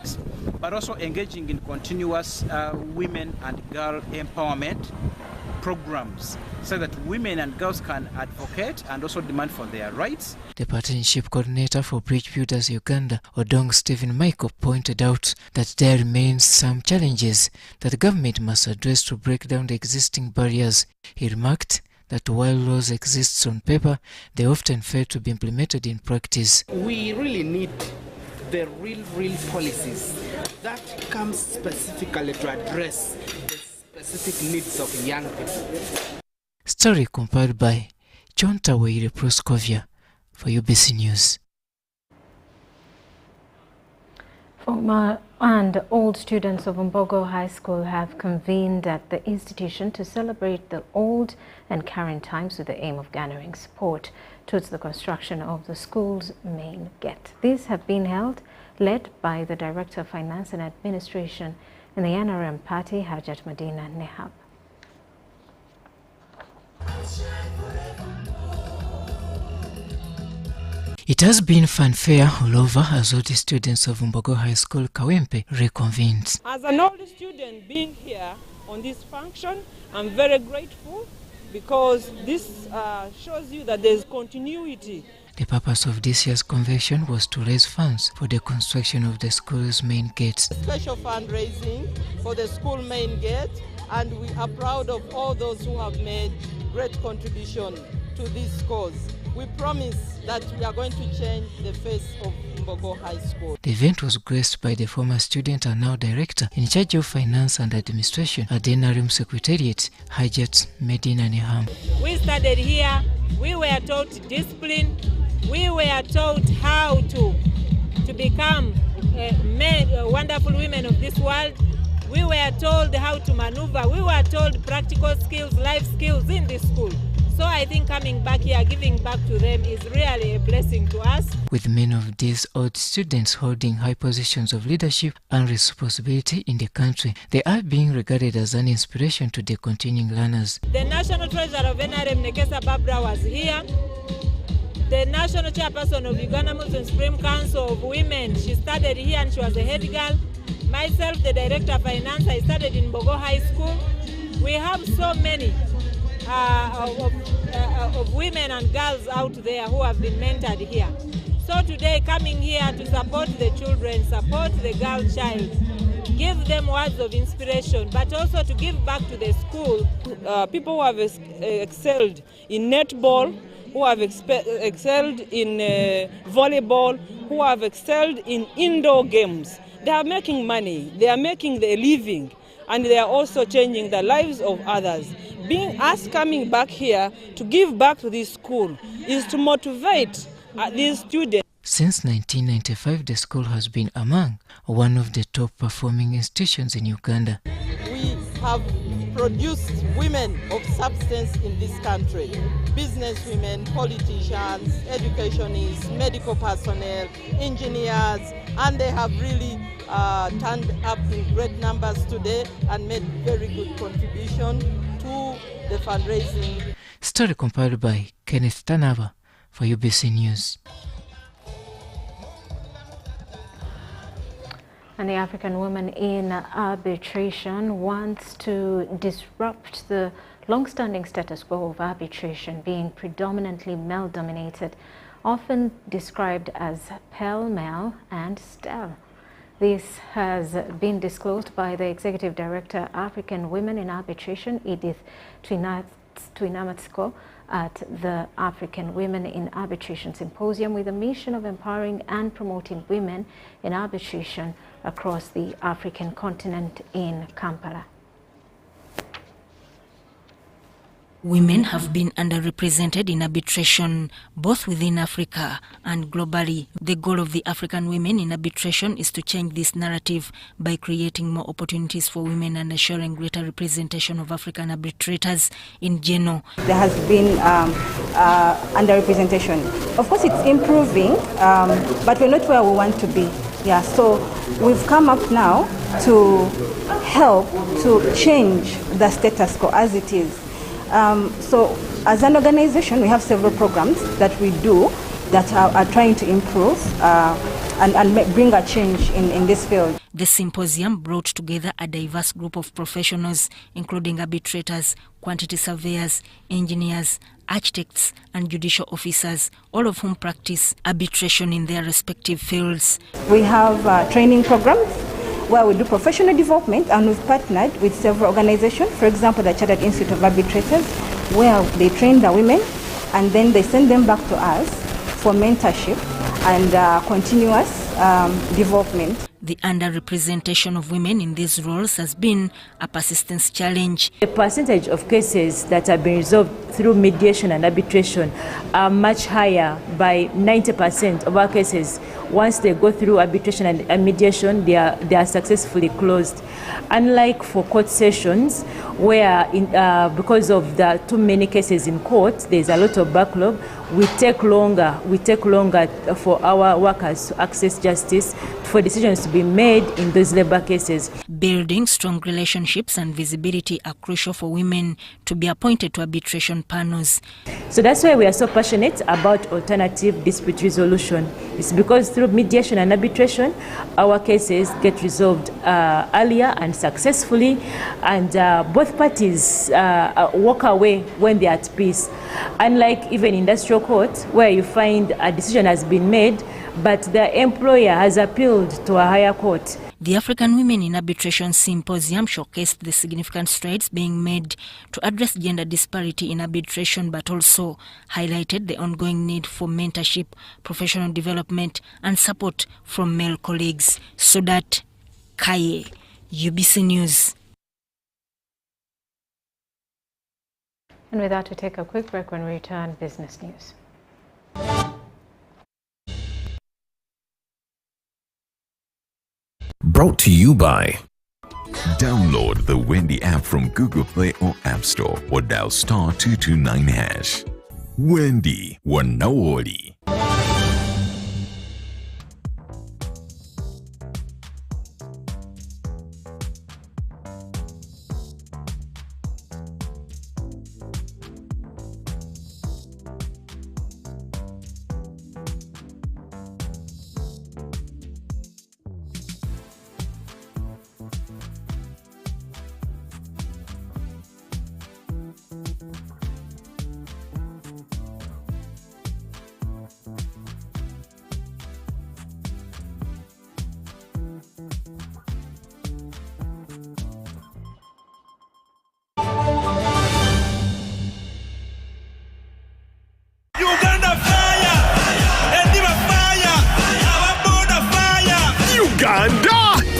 but also engaging in continuous women and girl empowerment programs so that women and girls can advocate and also demand for their rights. The partnership coordinator for Bridge Builders Uganda, Odong Stephen Michael, pointed out that there remains some challenges that the government must address to break down the existing barriers. He remarked that while laws exist on paper, they often fail to be implemented in practice. We really need the real policies that come specifically to address the specific needs of young people. Story compiled by John Tawere Proskovia for UBC News. Former and old students of Mbogo High School have convened at the institution to celebrate the old and current times with the aim of garnering support towards the construction of the school's main gate. These have been led by the Director of Finance and Administration in the NRM party, Hajat Medina Nehab. It has been fanfare all over as all the students of Mbogo High School Kawempe reconvened. As an old student being here on this function, I'm very grateful because this shows you that there's continuity. The purpose of this year's convention was to raise funds for the construction of the school's main gates. Special fundraising for the school main gate, and we are proud of all those who have made great contribution to this cause. We promise that we are going to change the face of Mbogo High School. The event was graced by the former student and now director in charge of finance and administration at the NRM Secretariat, Hajat Medina Neham. We started here, we were taught discipline, we were taught how to become wonderful women of this world. We were told how to maneuver, we were told practical skills, life skills in this school. So I think coming back here, giving back to them is really a blessing to us. With many of these old students holding high positions of leadership and responsibility in the country, they are being regarded as an inspiration to the continuing learners. The National Treasurer of NRM, Nekesa Barbara, was here. The National Chairperson of Uganda Muslim Supreme Council of Women, she studied here and she was a head girl. Myself, the Director of Finance, I studied in Mbogo High School. We have so many of women and girls out there who have been mentored here. So today, coming here to support the children, support the girl child, give them words of inspiration, but also to give back to the school. People who have excelled in netball, who have excelled in volleyball, who have excelled in indoor games. They are making money, they are making their living, and they are also changing the lives of others. Us coming back here to give back to this school is to motivate these students. Since 1995, the school has been among one of the top performing institutions in Uganda. We have produced women of substance in this country. Business women, politicians, educationists, medical personnel, engineers, and they have really turned up in great numbers today and made very good contribution to the fundraising. Story compiled by Kenneth Tanava for UBC News. And the African woman in arbitration wants to disrupt the long-standing status quo of arbitration being predominantly male-dominated, often described as pell-mell and stale. This has been disclosed by the Executive Director, African Women in Arbitration, Edith Twinamatsko, at the African Women in Arbitration Symposium with a mission of empowering and promoting women in arbitration across the African continent in Kampala. Women have been underrepresented in arbitration both within Africa and globally. The goal of the African Women in Arbitration is to change this narrative by creating more opportunities for women and assuring greater representation of African arbitrators in general. There has been underrepresentation. Of course, it's improving, but we're not where we want to be. Yeah, so we've come up now to help to change the status quo as it is. So as an organization, we have several programs that we do that are trying to improve and bring a change in this field. The symposium brought together a diverse group of professionals, including arbitrators, quantity surveyors, engineers, architects, and judicial officers, all of whom practice arbitration in their respective fields. We have training programs where we do professional development, and we've partnered with several organizations, for example, the Chartered Institute of Arbitrators, where they train the women and then they send them back to us for mentorship and continuous development. The underrepresentation of women in these roles has been a persistence challenge. The percentage of cases that have been resolved through mediation and arbitration are much higher. By 90% of our cases, once they go through arbitration and mediation, they are successfully closed. Unlike for court sessions, where because of the too many cases in court, there's a lot of backlog. We take longer for our workers to access justice, for decisions to be made in those labor cases. Building strong relationships and visibility are crucial for women to be appointed to arbitration panels. So that's why we are so passionate about alternative dispute resolution. It's because through mediation and arbitration, our cases get resolved earlier and successfully, and both parties walk away when they are at peace. Unlike even industrial court, where you find a decision has been made, but the employer has appealed to a higher court. The African Women in Arbitration Symposium showcased the significant strides being made to address gender disparity in arbitration, but also highlighted the ongoing need for mentorship, professional development, and support from male colleagues. Sodat Kaye, UBC News. And with that, we take a quick break. When we return, business news. Brought to you by download the Wendy app from Google Play or App Store or dial *229#. Wendy Wanaori.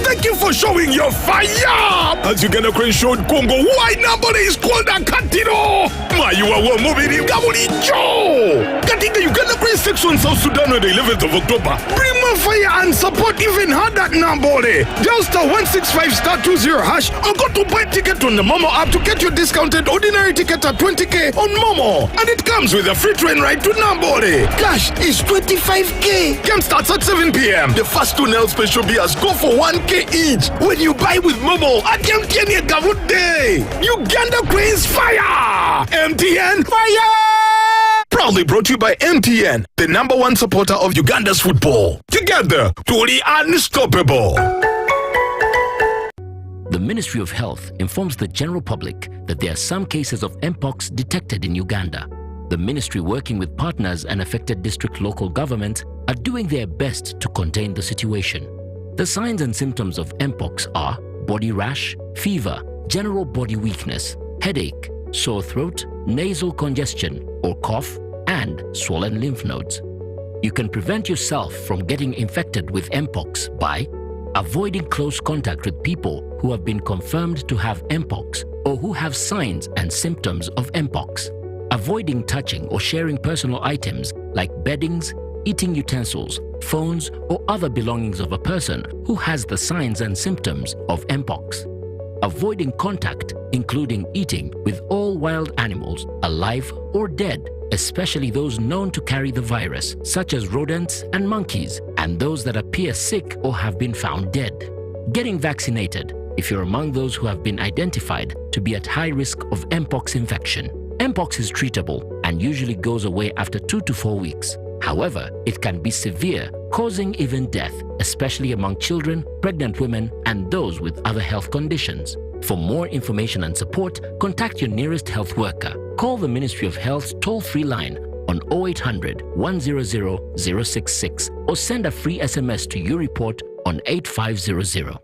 Thank you for showing your fire! As Uganda Crane showed Congo why number is called a Katino! Mayuwa wa mubiri Gamulicho! Getting the Uganda Crane 6 on South Sudan on the 11th of October. Bring more fire and support even had that number. Dial star 165 star 20 hash or go to buy ticket on the Momo app to get your discounted ordinary ticket at 20k on Momo. And it comes with a free train ride to Nambole. Cash is 25k. Game starts at 7 p.m. The first 2 Nel special beers go for 1k each. When you buy with Momo, at MTN Gavut Day. Uganda Cranes Fire! MTN Fire! Proudly brought to you by MTN, the #1 supporter of Uganda's football. Together, truly unstoppable. The Ministry of Health informs the general public that there are some cases of Mpox detected in Uganda. The ministry, working with partners and affected district local governments, are doing their best to contain the situation. The signs and symptoms of Mpox are body rash, fever, general body weakness, headache, sore throat, nasal congestion or cough, and swollen lymph nodes. You can prevent yourself from getting infected with Mpox by avoiding close contact with people who have been confirmed to have Mpox or who have signs and symptoms of Mpox. Avoiding touching or sharing personal items like beddings, eating utensils, phones, or other belongings of a person who has the signs and symptoms of Mpox. Avoiding contact, including eating, with all wild animals, alive or dead, especially those known to carry the virus, such as rodents and monkeys, and those that appear sick or have been found dead. Getting vaccinated if you're among those who have been identified to be at high risk of Mpox infection. Mpox is treatable and usually goes away after 2 to 4 weeks. However, it can be severe, causing even death, especially among children, pregnant women, and those with other health conditions. For more information and support, contact your nearest health worker. Call the Ministry of Health's toll-free line on 0800 100 066 or send a free SMS to YouReport on 8500.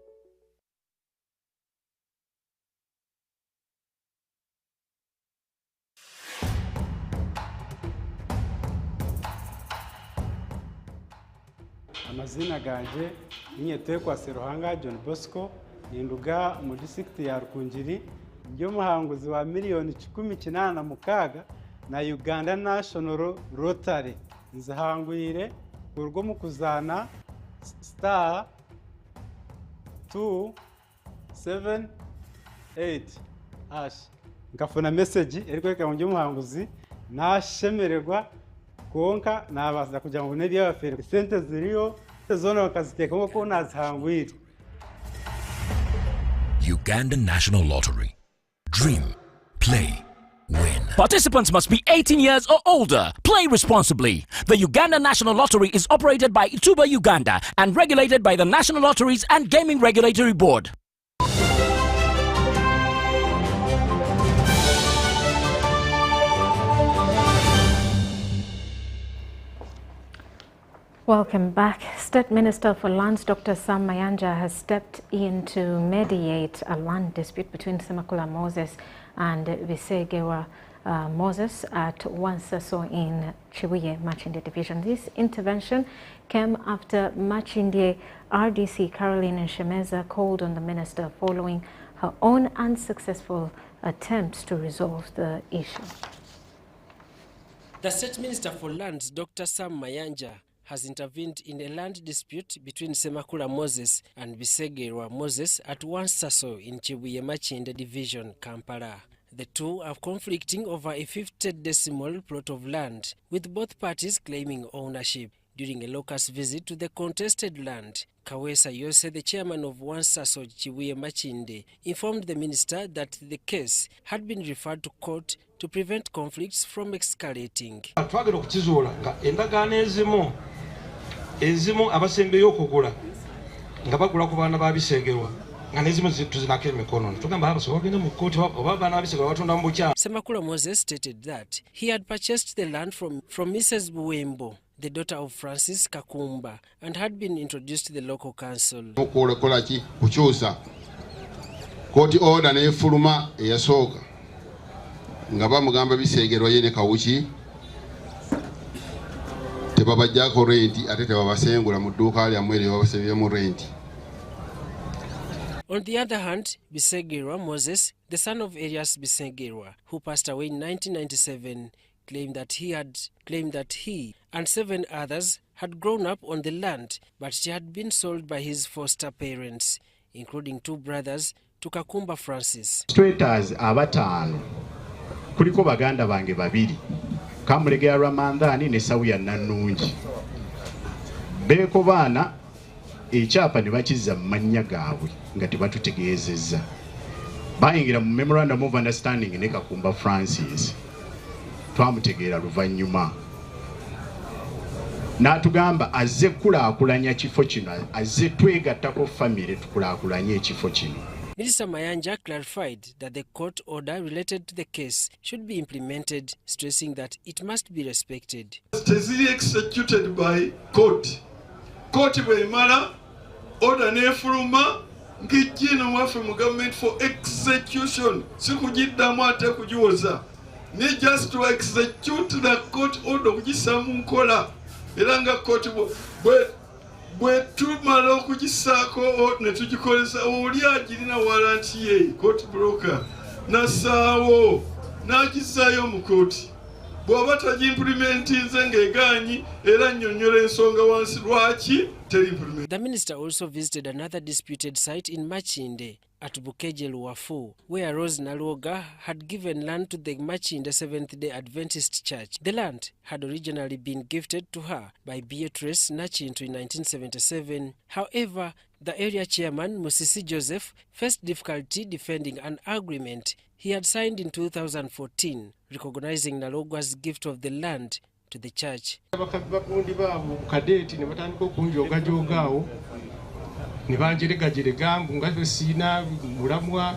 Amazina ganje ninyetwe kwa Seruhanga John Bosco ninduga mu district ya Rukungiri byo muhanguzi wa miliyoni 16 na Uganda National Rotary nzahangwire urwo mu kuzana star 278 hash ngafuna message erikweka mu muhanguzi nashemererwa konka nabaza kugira ngo neri y'abafere sente ziriyo zone bakaziteka ngo nazihangwire. Uganda National Lottery. Dream, play, win. Participants must be 18 years or older. Play responsibly. The Uganda National Lottery is operated by Ituba Uganda and regulated by the National Lotteries and Gaming Regulatory Board. Welcome back. State Minister for Lands Dr. Sam Mayanja has stepped in to mediate a land dispute between Semakula Moses and Bisegewa Moses at Wansaso in Chibuye, Machinde Division. This intervention came after Machinde RDC Caroline Nshemeza called on the minister following her own unsuccessful attempts to resolve the issue. The State Minister for Lands, Dr. Sam Mayanja, has intervened in a land dispute between Semakula Moses and Bisegewa Moses at Wansaso in Chibuye Machinde Division, Kampala. The two are conflicting over a 50 decimal plot of land, with both parties claiming ownership. During a locust visit to the contested land, Kawesa Yose, the chairman of Wansaso Chibuye Machinde, informed the minister that the case had been referred to court to prevent conflicts from escalating. Ezimu abasembeyo okugula nga bagula ku baana ba Bisegewa nga nezimu tuzinako emikono tugamba abaso bagenda mu kkooti oba abaana ba Bisegewa batunda mu bukyamu. Semakula Moses stated that he had purchased the land from Mrs. Buwembo, the daughter of Francis Kakumba, and had been introduced to the local council. Kola ki kukyusa koti order ne fuluma eyasooka nga bamugamba Bisegerwa yene kawuki tebabajjako renti ate tebabasengula mu dduuka lyammwe lye babasebye mu renti On the other hand, Bisegirwa Moses, the son of Elias Bisegirwa, who passed away in 1997, claimed that he and 7 others had grown up on the land, but she had been sold by his foster parents, including 2 brothers, to Kakumba Francis. Tweeters abataano kuliko baganda bange 2, Kamulegera Ramadhani ne Sawuya Nannungi. Beeko baana ekyapa ne bakizza mu mannya gaabwe nga tebatutegeezezza. Bayingira mu memorandum of understanding ne Kakumba Francis. Twamutegeera luvannyuma. N'atugamba azze kulaakulanya kifo kino, azze twegattako famire tukulaakulanye ekifo kino. Minister Mayanja clarified that the court order related to the case should be implemented, stressing that it must be respected. Teziri executed by court. Court bwemala order nefuluma ngijjino waffe mu government for execution. Sikugiddamu ate kugiwoza. Ne just to execute the court order kugisamu nkola. Era nga court bwe tumala okugisaako ne tugikolesa oli agirina waranti ye court broker nasaawo n'agissaayo mu kooti bw'aba tagimplementinze ng'egaanyi era nnyonnyola ensonga wansi lwaki teri implement. The minister also visited another disputed site in Machinde at Bukeje Luwafu, where Rose Naloga had given land to the Machinde Seventh-day Adventist Church. The land had originally been gifted to her by Beatrice Nachinto in 1977. However, the area chairman, Musisi Joseph, faced difficulty defending an agreement he had signed in 2014, recognizing Naloga's gift of the land to the church. Nibanjeregajirega ngunga sina mulamwa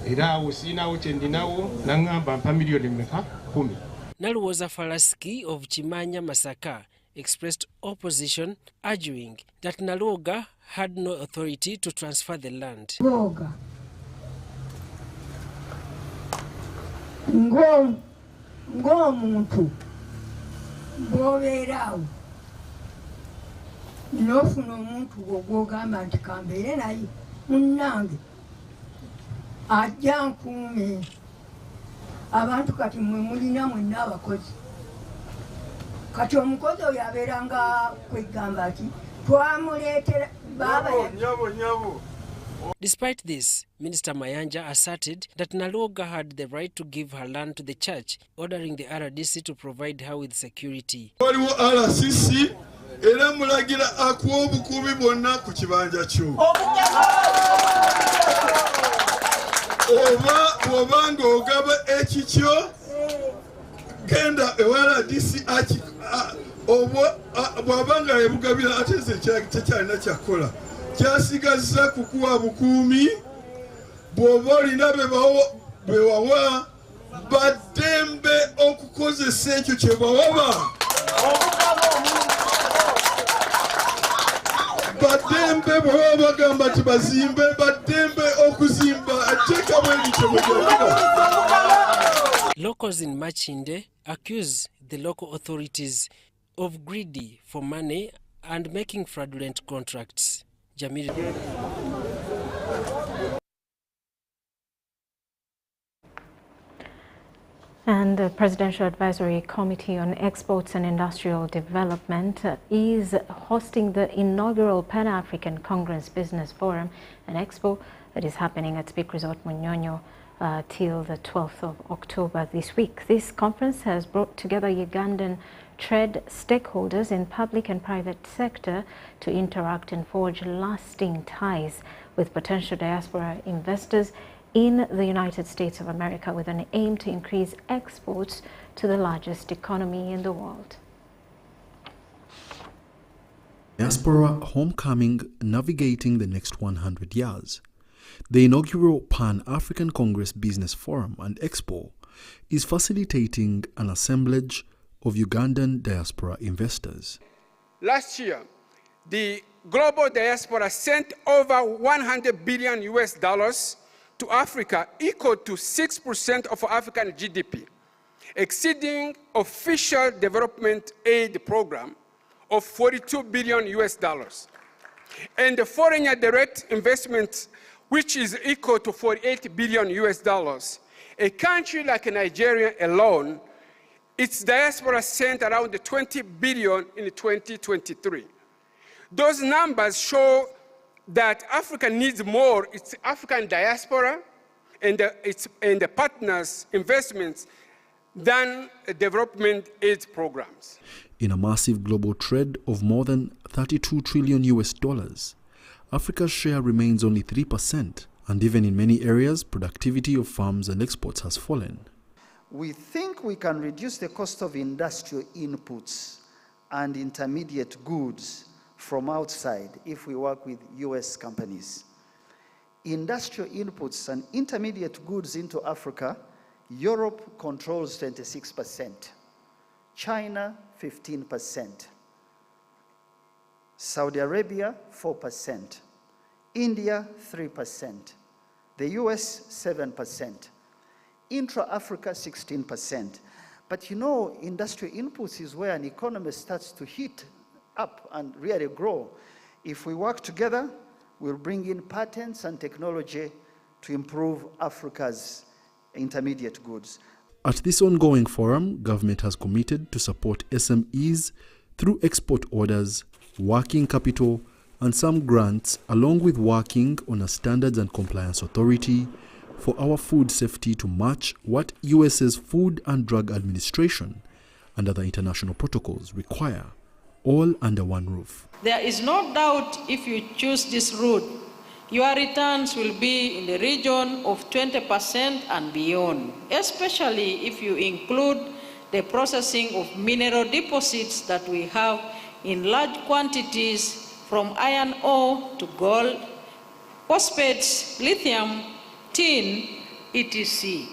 era awo sinawo kyendinawo nangamba mpa miliyoni mmeka 10. Nalwoza Falaski of Chimanya Masaka expressed opposition, arguing that Naloga had no authority to transfer the land. Ngomuntu boberawo nofuna omuntu gwogamba nti kambeere naye munnange ajja nkuume abantu kati mwe mulina mwenna abakozi kati omukozi oyo abeeranga kwegamba ati twamuleetera baba nyabo. Despite this, Minister Mayanja asserted that Naloga had the right to give her land to the church, ordering the RDC to provide her with security. Waliwo RCC era mulagira akuwa obukuumi bwonna ku kibanja kyo. Oba bw'obanga ogaba ekikyo genda ewa RDC bw'abanga ebugabira ate ze tekyalina kyakola. Kyasigaza kukuwa bukuumi bw'oba olina bewawa baddembe okukozesa ekyo kye bawaba. Badembe bw'oba bagamba nti bazimbe badembe okuzimba ateekamu ebitabo. Locals in Machinde accuse the local authorities of greedy for money and making fraudulent contracts. Jamil. And the Presidential Advisory Committee on Exports and Industrial Development is hosting the inaugural Pan-African Congress Business Forum and Expo that is happening at Speak Resort Munyonyo till the 12th of October this week. This conference has brought together Ugandan trade stakeholders in public and private sector to interact and forge lasting ties with potential diaspora investors in the United States of America, with an aim to increase exports to the largest economy in the world. Diaspora Homecoming, Navigating the Next 100 Years. The inaugural Pan-African Congress Business Forum and Expo is facilitating an assemblage of Ugandan diaspora investors. Last year, the global diaspora sent over $100 billion to Africa, equal to 6% of African GDP, exceeding official development aid program of $42 billion. And the foreign direct investments which is equal to 48 billion US dollars. A country like Nigeria alone, its diaspora sent around 20 billion in 2023. Those numbers show that Africa needs more its African diaspora and the partners' investments than development aid programs. In a massive global trade of more than 32 trillion US dollars, Africa's share remains only 3%, and even in many areas, productivity of farms and exports has fallen. We think we can reduce the cost of industrial inputs and intermediate goods from outside if we work with US companies. Industrial inputs and intermediate goods into Africa, Europe controls 26%, China 15%, Saudi Arabia 4%, India 3%, the US 7%, intra-Africa 16%. But you know, industrial inputs is where an economy starts to heat up and really grow. If we work together, we'll bring in patents and technology to improve Africa's intermediate goods. At this ongoing forum, government has committed to support SMEs through export orders, working capital, and some grants, along with working on a standards and compliance authority for our food safety to match what US's Food and Drug Administration and other international protocols require, all under one roof. There is no doubt if you choose this route, your returns will be in the region of 20% and beyond, especially if you include the processing of mineral deposits that we have in large quantities, from iron ore to gold, phosphates, lithium, tin, etc.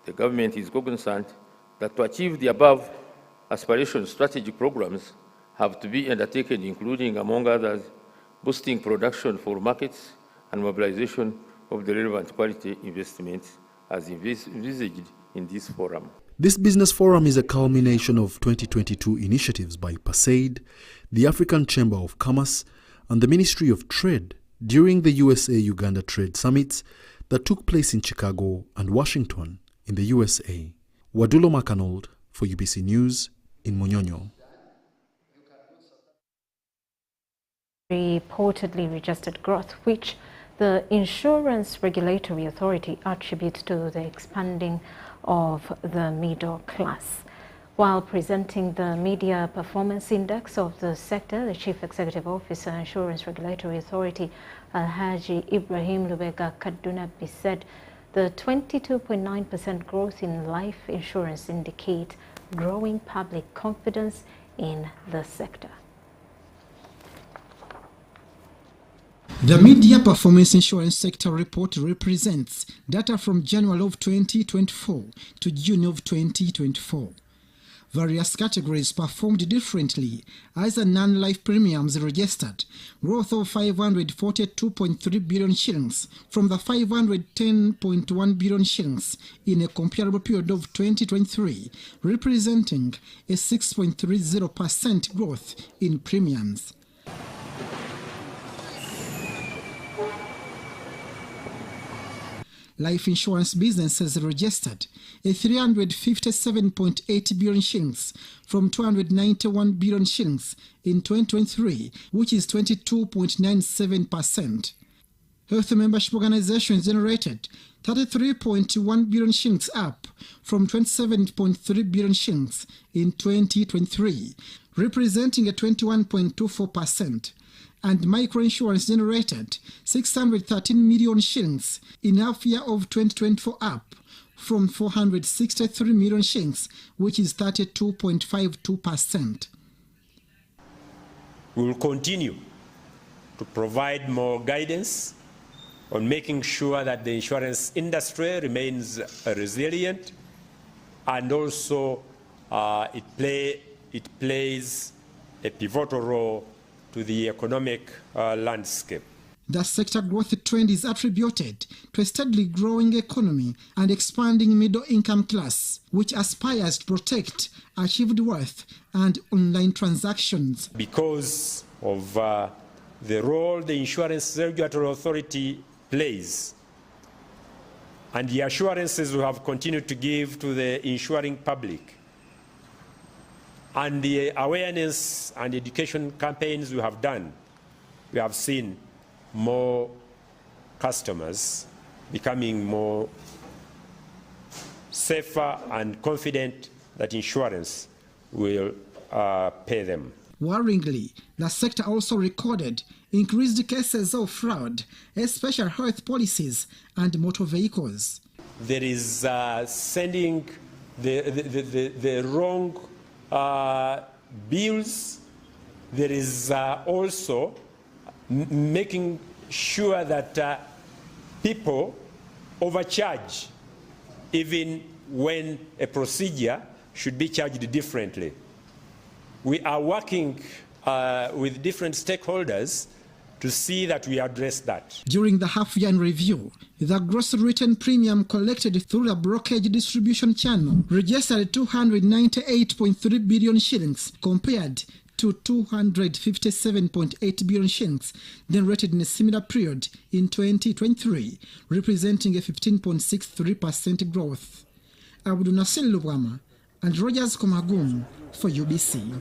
The government is cognizant that to achieve the above aspiration strategic programs have to be undertaken, including, among others, boosting production for markets and mobilization of the relevant quality investments as envisaged in this forum. This business forum is a culmination of 2022 initiatives by PASAID, the African Chamber of Commerce, and the Ministry of Trade during the USA-Uganda Trade Summits that took place in Chicago and Washington in the USA. Wadulo Makanold for UBC News in Munyonyo. Reportedly registered growth, which the Insurance Regulatory Authority attributes to the expanding of the middle class. While presenting the Media Performance Index of the sector, the Chief Executive Officer, Insurance Regulatory Authority, Alhaji Ibrahim Lubega Kadunabi, said the 22.9% growth in life insurance indicate growing public confidence in the sector. The Media Performance Insurance Sector Report represents data from January of 2024 to June of 2024. Various categories performed differently as the non-life premiums registered growth of 542.3 billion shillings from the 510.1 billion shillings in a comparable period of 2023, representing a 6.30% growth in premiums. Life insurance businesses registered a 357.8 billion shillings from 291 billion shillings in 2023, which is 22.97%. Health membership organizations generated 33.1 billion shillings, up from 27.3 billion shillings in 2023, representing a 21.24%. And microinsurance generated 613 million shillings in half year of 2024, up from 463 million shillings, which is 32.52%. We will continue to provide more guidance on making sure that the insurance industry remains resilient, and also it plays a pivotal role to the economic landscape. The sector growth trend is attributed to a steadily growing economy and expanding middle-income class, which aspires to protect achieved wealth and online transactions. Because of the role the Insurance Regulatory Authority plays, and the assurances we have continued to give to the insuring public, and the awareness and education campaigns we have done, we have seen more customers becoming more safer and confident that insurance will pay them. Worryingly, the sector also recorded increased cases of fraud, especially health policies and motor vehicles. There is sending the wrong bills. There is also making sure that people overcharge even when a procedure should be charged differently. We are working with different stakeholders to see that we address that. During the half-year review, the gross written premium collected through the brokerage distribution channel registered 298.3 billion shillings compared to 257.8 billion shillings generated in a similar period in 2023, representing a 15.63% growth. Abdul Nasir Lubwama and Rogers Komagum for UBC.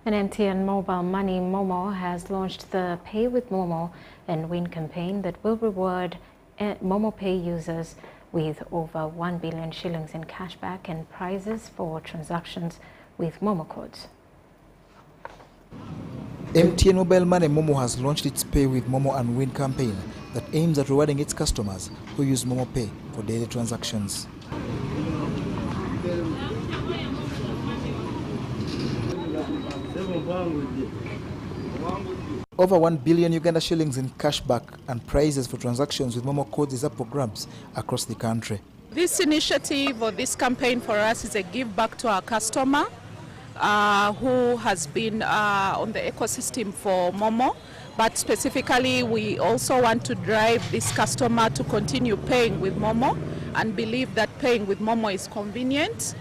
An MTN mobile money Momo has launched the Pay with Momo and Win campaign that will reward Momo Pay users with over 1 billion shillings in cashback and prizes for transactions with Momo codes. MTN Mobile Money Momo has launched its Pay with Momo and Win campaign that aims at rewarding its customers who use Momo Pay for daily transactions. Over 1 billion Uganda shillings in cashback and prizes for transactions with Momo codes is up for grabs across the country. This initiative or this campaign for us is a give back to our customer who has been on the ecosystem for Momo, but specifically we also want to drive this customer to continue paying with Momo and believe that paying with Momo is convenient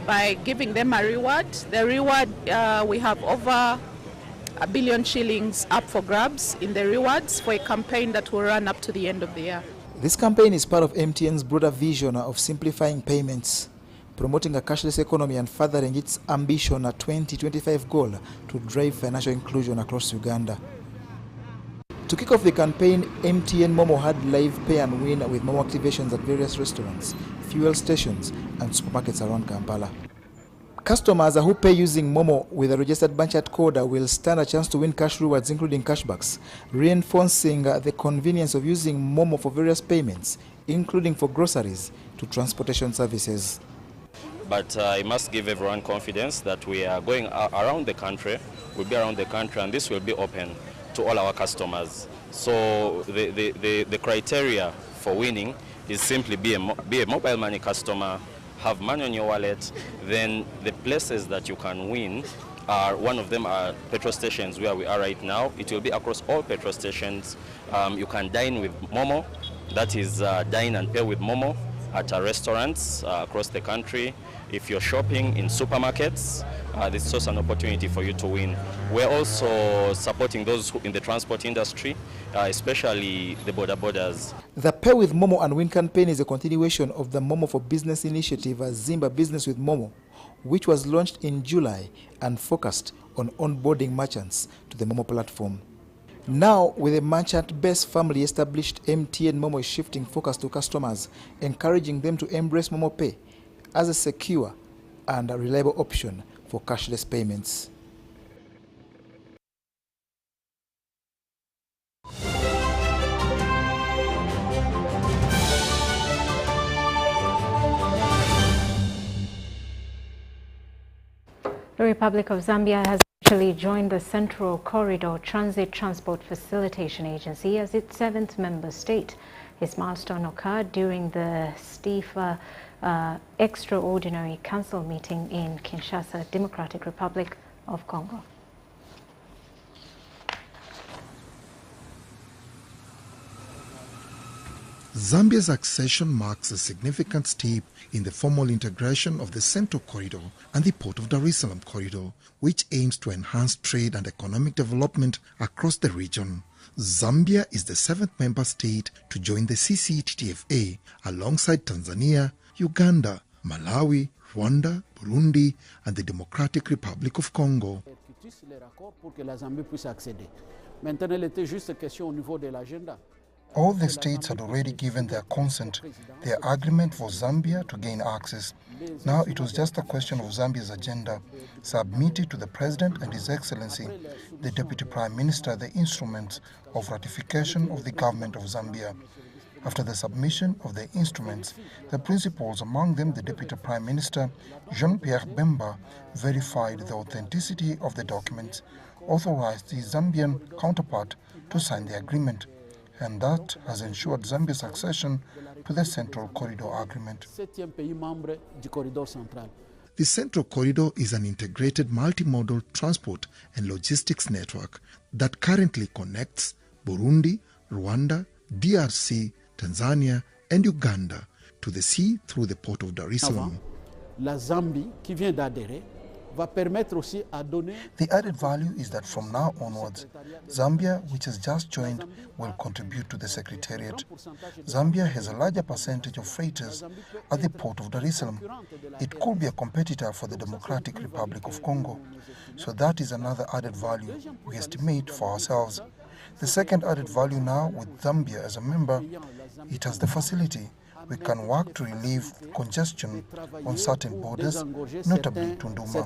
by giving them a reward. The reward, we have over 1 billion shillings up for grabs in the rewards for a campaign that will run up to the end of the year. This campaign is part of MTN's broader vision of simplifying payments, promoting a cashless economy and furthering its ambition, a 2025 goal to drive financial inclusion across Uganda. To kick off the campaign, MTN Momo had live Pay and Win with Momo activations at various restaurants, fuel stations and supermarkets around Kampala. Customers who pay using Momo with a registered Banchat code will stand a chance to win cash rewards including cashbacks, reinforcing the convenience of using Momo for various payments, including for groceries to transportation services. But I must give everyone confidence that we are going around the country, we'll be around the country, and this will be open to all our customers. So the criteria for winning is simply be a mobile money customer, have money on your wallet. Then the places that you can win are, one of them are petrol stations where we are right now. It will be across all petrol stations. You can dine with Momo, that is dine and pay with Momo at restaurants across the country. If you're shopping in supermarkets, this is also an opportunity for you to win. We're also supporting those in the transport industry, especially the bodabodas. The Pay with Momo and Win campaign is a continuation of the Momo for Business initiative, Zimba Business with Momo, which was launched in July and focused on onboarding merchants to the Momo platform. Now, with a merchant-based family established, MTN Momo is shifting focus to customers, encouraging them to embrace Momo Pay as a secure and a reliable option for cashless payments. The Republic of Zambia has actually joined the Central Corridor Transit Transport Facilitation Agency as its 7th member state. This milestone occurred during the STIFA Extraordinary Council meeting in Kinshasa, Democratic Republic of Congo. Zambia's accession marks a significant step in the formal integration of the Central Corridor and the Port of Dar es Salaam Corridor, which aims to enhance trade and economic development across the region. Zambia is the 7th member state to join the CCTTFA alongside Tanzania, Uganda, Malawi, Rwanda, Burundi and the Democratic Republic of Congo. All the states had already given their consent, their agreement for Zambia to gain access. Now it was just a question of Zambia's agenda, submitted to the President and His Excellency, the Deputy Prime Minister, the instruments of ratification of the government of Zambia. After the submission of the instruments, the principals, among them the Deputy Prime Minister, Jean-Pierre Bemba, verified the authenticity of the documents, authorized the Zambian counterpart to sign the agreement, and that has ensured Zambia's accession to the Central Corridor Agreement. The Central Corridor is an integrated multimodal transport and logistics network that currently connects Burundi, Rwanda, DRC, Tanzania and Uganda to the sea through the port of Dar es Salaam. The added value is that from now onwards, Zambia, which has just joined, will contribute to the Secretariat. Zambia has a larger percentage of freighters at the port of Dar es Salaam. It could be a competitor for the Democratic Republic of Congo. So that is another added value we estimate for ourselves. The second added value now with Zambia as a member, it has the facility. We can work to relieve congestion on certain borders, notably Tunduma.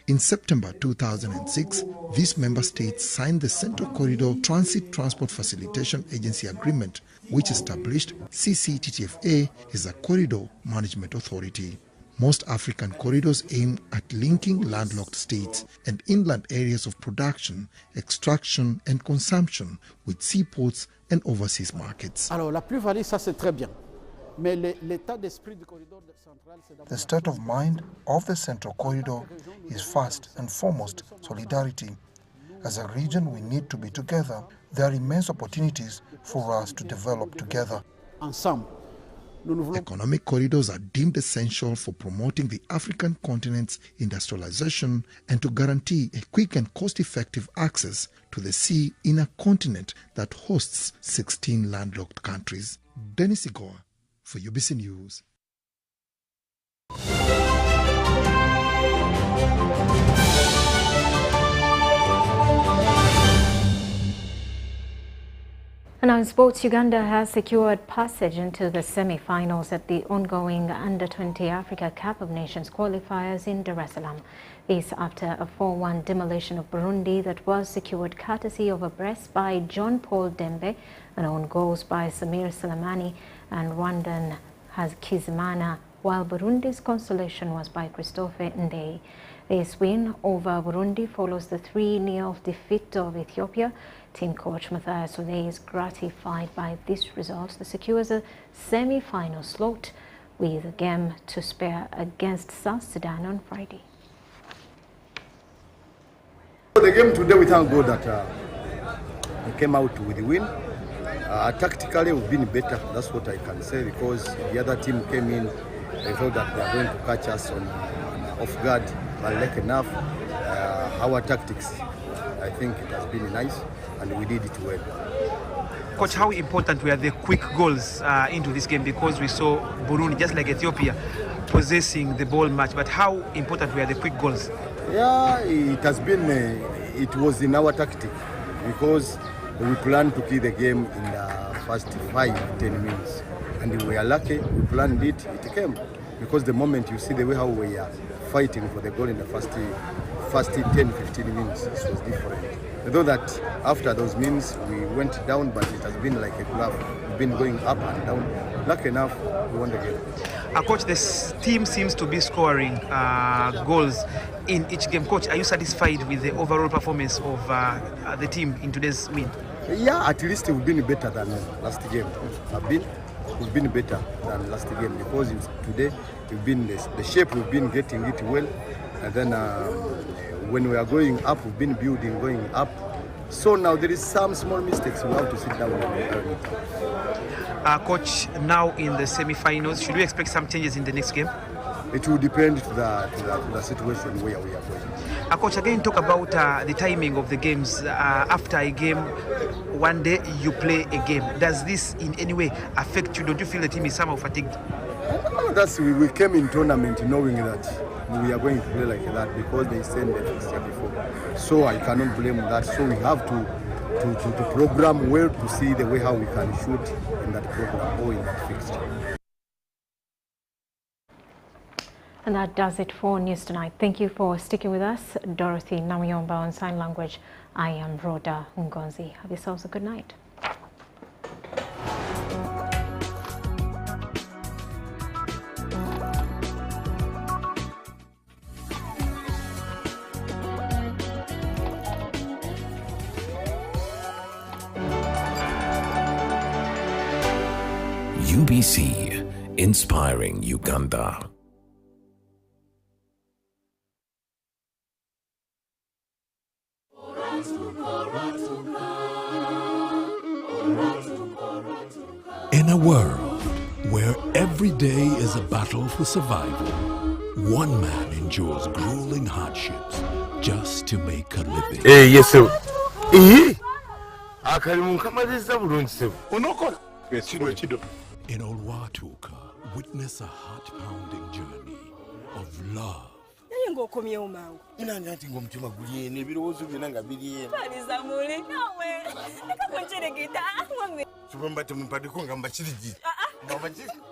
In September 2006, these member states signed the Central Corridor Transit Transport Facilitation Agency Agreement, which established CCTTFA as a corridor management authority. Most African corridors aim at linking landlocked states and inland areas of production, extraction and consumption with seaports and overseas markets. The state of mind of the Central Corridor is first and foremost solidarity. As a region, we need to be together. There are immense opportunities for us to develop together. Economic corridors are deemed essential for promoting the African continent's industrialization and to guarantee a quick and cost-effective access to the sea in a continent that hosts 16 landlocked countries. Dennis Igoa for UBC News. And now in sports, Uganda has secured passage into the semi-finals at the ongoing Under-20 Africa Cup of Nations qualifiers in Dar es Salaam. This after a 4-1 demolition of Burundi that was secured courtesy of a brace by John Paul Dembe and own goals by Samir Salamani and Rwandan Kizimana, while Burundi's consolation was by Christophe Ndei. This win over Burundi follows the 3-0 defeat of Ethiopia. Team coach Matthias Ole is gratified by this result that secures a semi-final slot with a game to spare against South Sudan on Friday. The game today, we thank God that we came out with the win. Tactically, we've been better, that's what I can say, because the other team came in, they thought that they are going to catch us on off guard, but like enough, our tactics, I think it has been nice, and we did it well. Coach, how important were the quick goals into this game? Because we saw Burundi, just like Ethiopia, possessing the ball much, but how important were the quick goals? Yeah, it has been, it was in our tactic, because we planned to kill the game in the first 5-10 minutes, and we are lucky, we planned it, it came. Because the moment you see the way how we are fighting for the goal in the first 10-15 minutes, it was different. Although that after those minutes we went down, but it has been like a graph. We've been going up and down. Lucky enough, we won the game. Coach, this team seems to be scoring goals in each game. Coach, are you satisfied with the overall performance of the team in today's win? Yeah, at least we've been better than last game. We've been better than last game, because today we've been the shape, we've been getting it well, and then when we are going up, we've been building, going up. So now there is some small mistakes we have to sit down and Coach, now in the semi-finals, should we expect some changes in the next game? It will depend to the situation where we are going. Coach, again talk about the timing of the games. After a game, one day you play a game. Does this in any way affect you? Don't you feel the team is somehow fatigued? We came in tournament knowing that we are going to play like that because they sent the fixture before. So I cannot blame that. So we have to program well to see the way how we can shoot in that program or in that fixture. And that does it for News Tonight. Thank you for sticking with us. Dorothy Namuyomba on Sign Language. I am Rhoda Ngonzi. Have yourselves a good night. UBC, inspiring Uganda. In a world where every day is a battle for survival, one man endures grueling hardships just to make a living. Hey, yes, sir. In Olwatuka, witness a heart-pounding journey of love.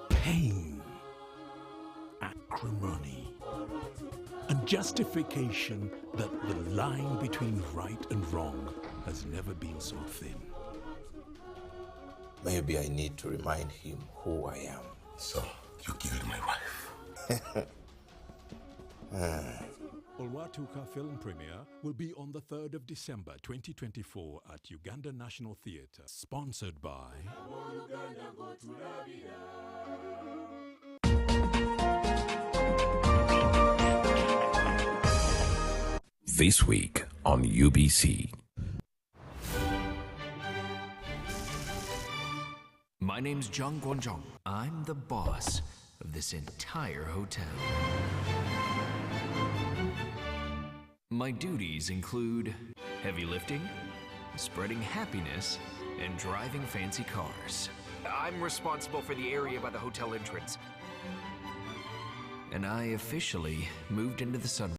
Pain, acrimony, and justification that the line between right and wrong has never been so thin. Maybe I need to remind him who I am. So, you killed my wife. Olwatuka film premiere will be on the 3rd of December 2024 at Uganda National Theatre, sponsored by This week on UBC. My name's Jung Gwonjong. I'm the boss of this entire hotel. My duties include heavy lifting, spreading happiness, and driving fancy cars. I'm responsible for the area by the hotel entrance. And I officially moved into the sun.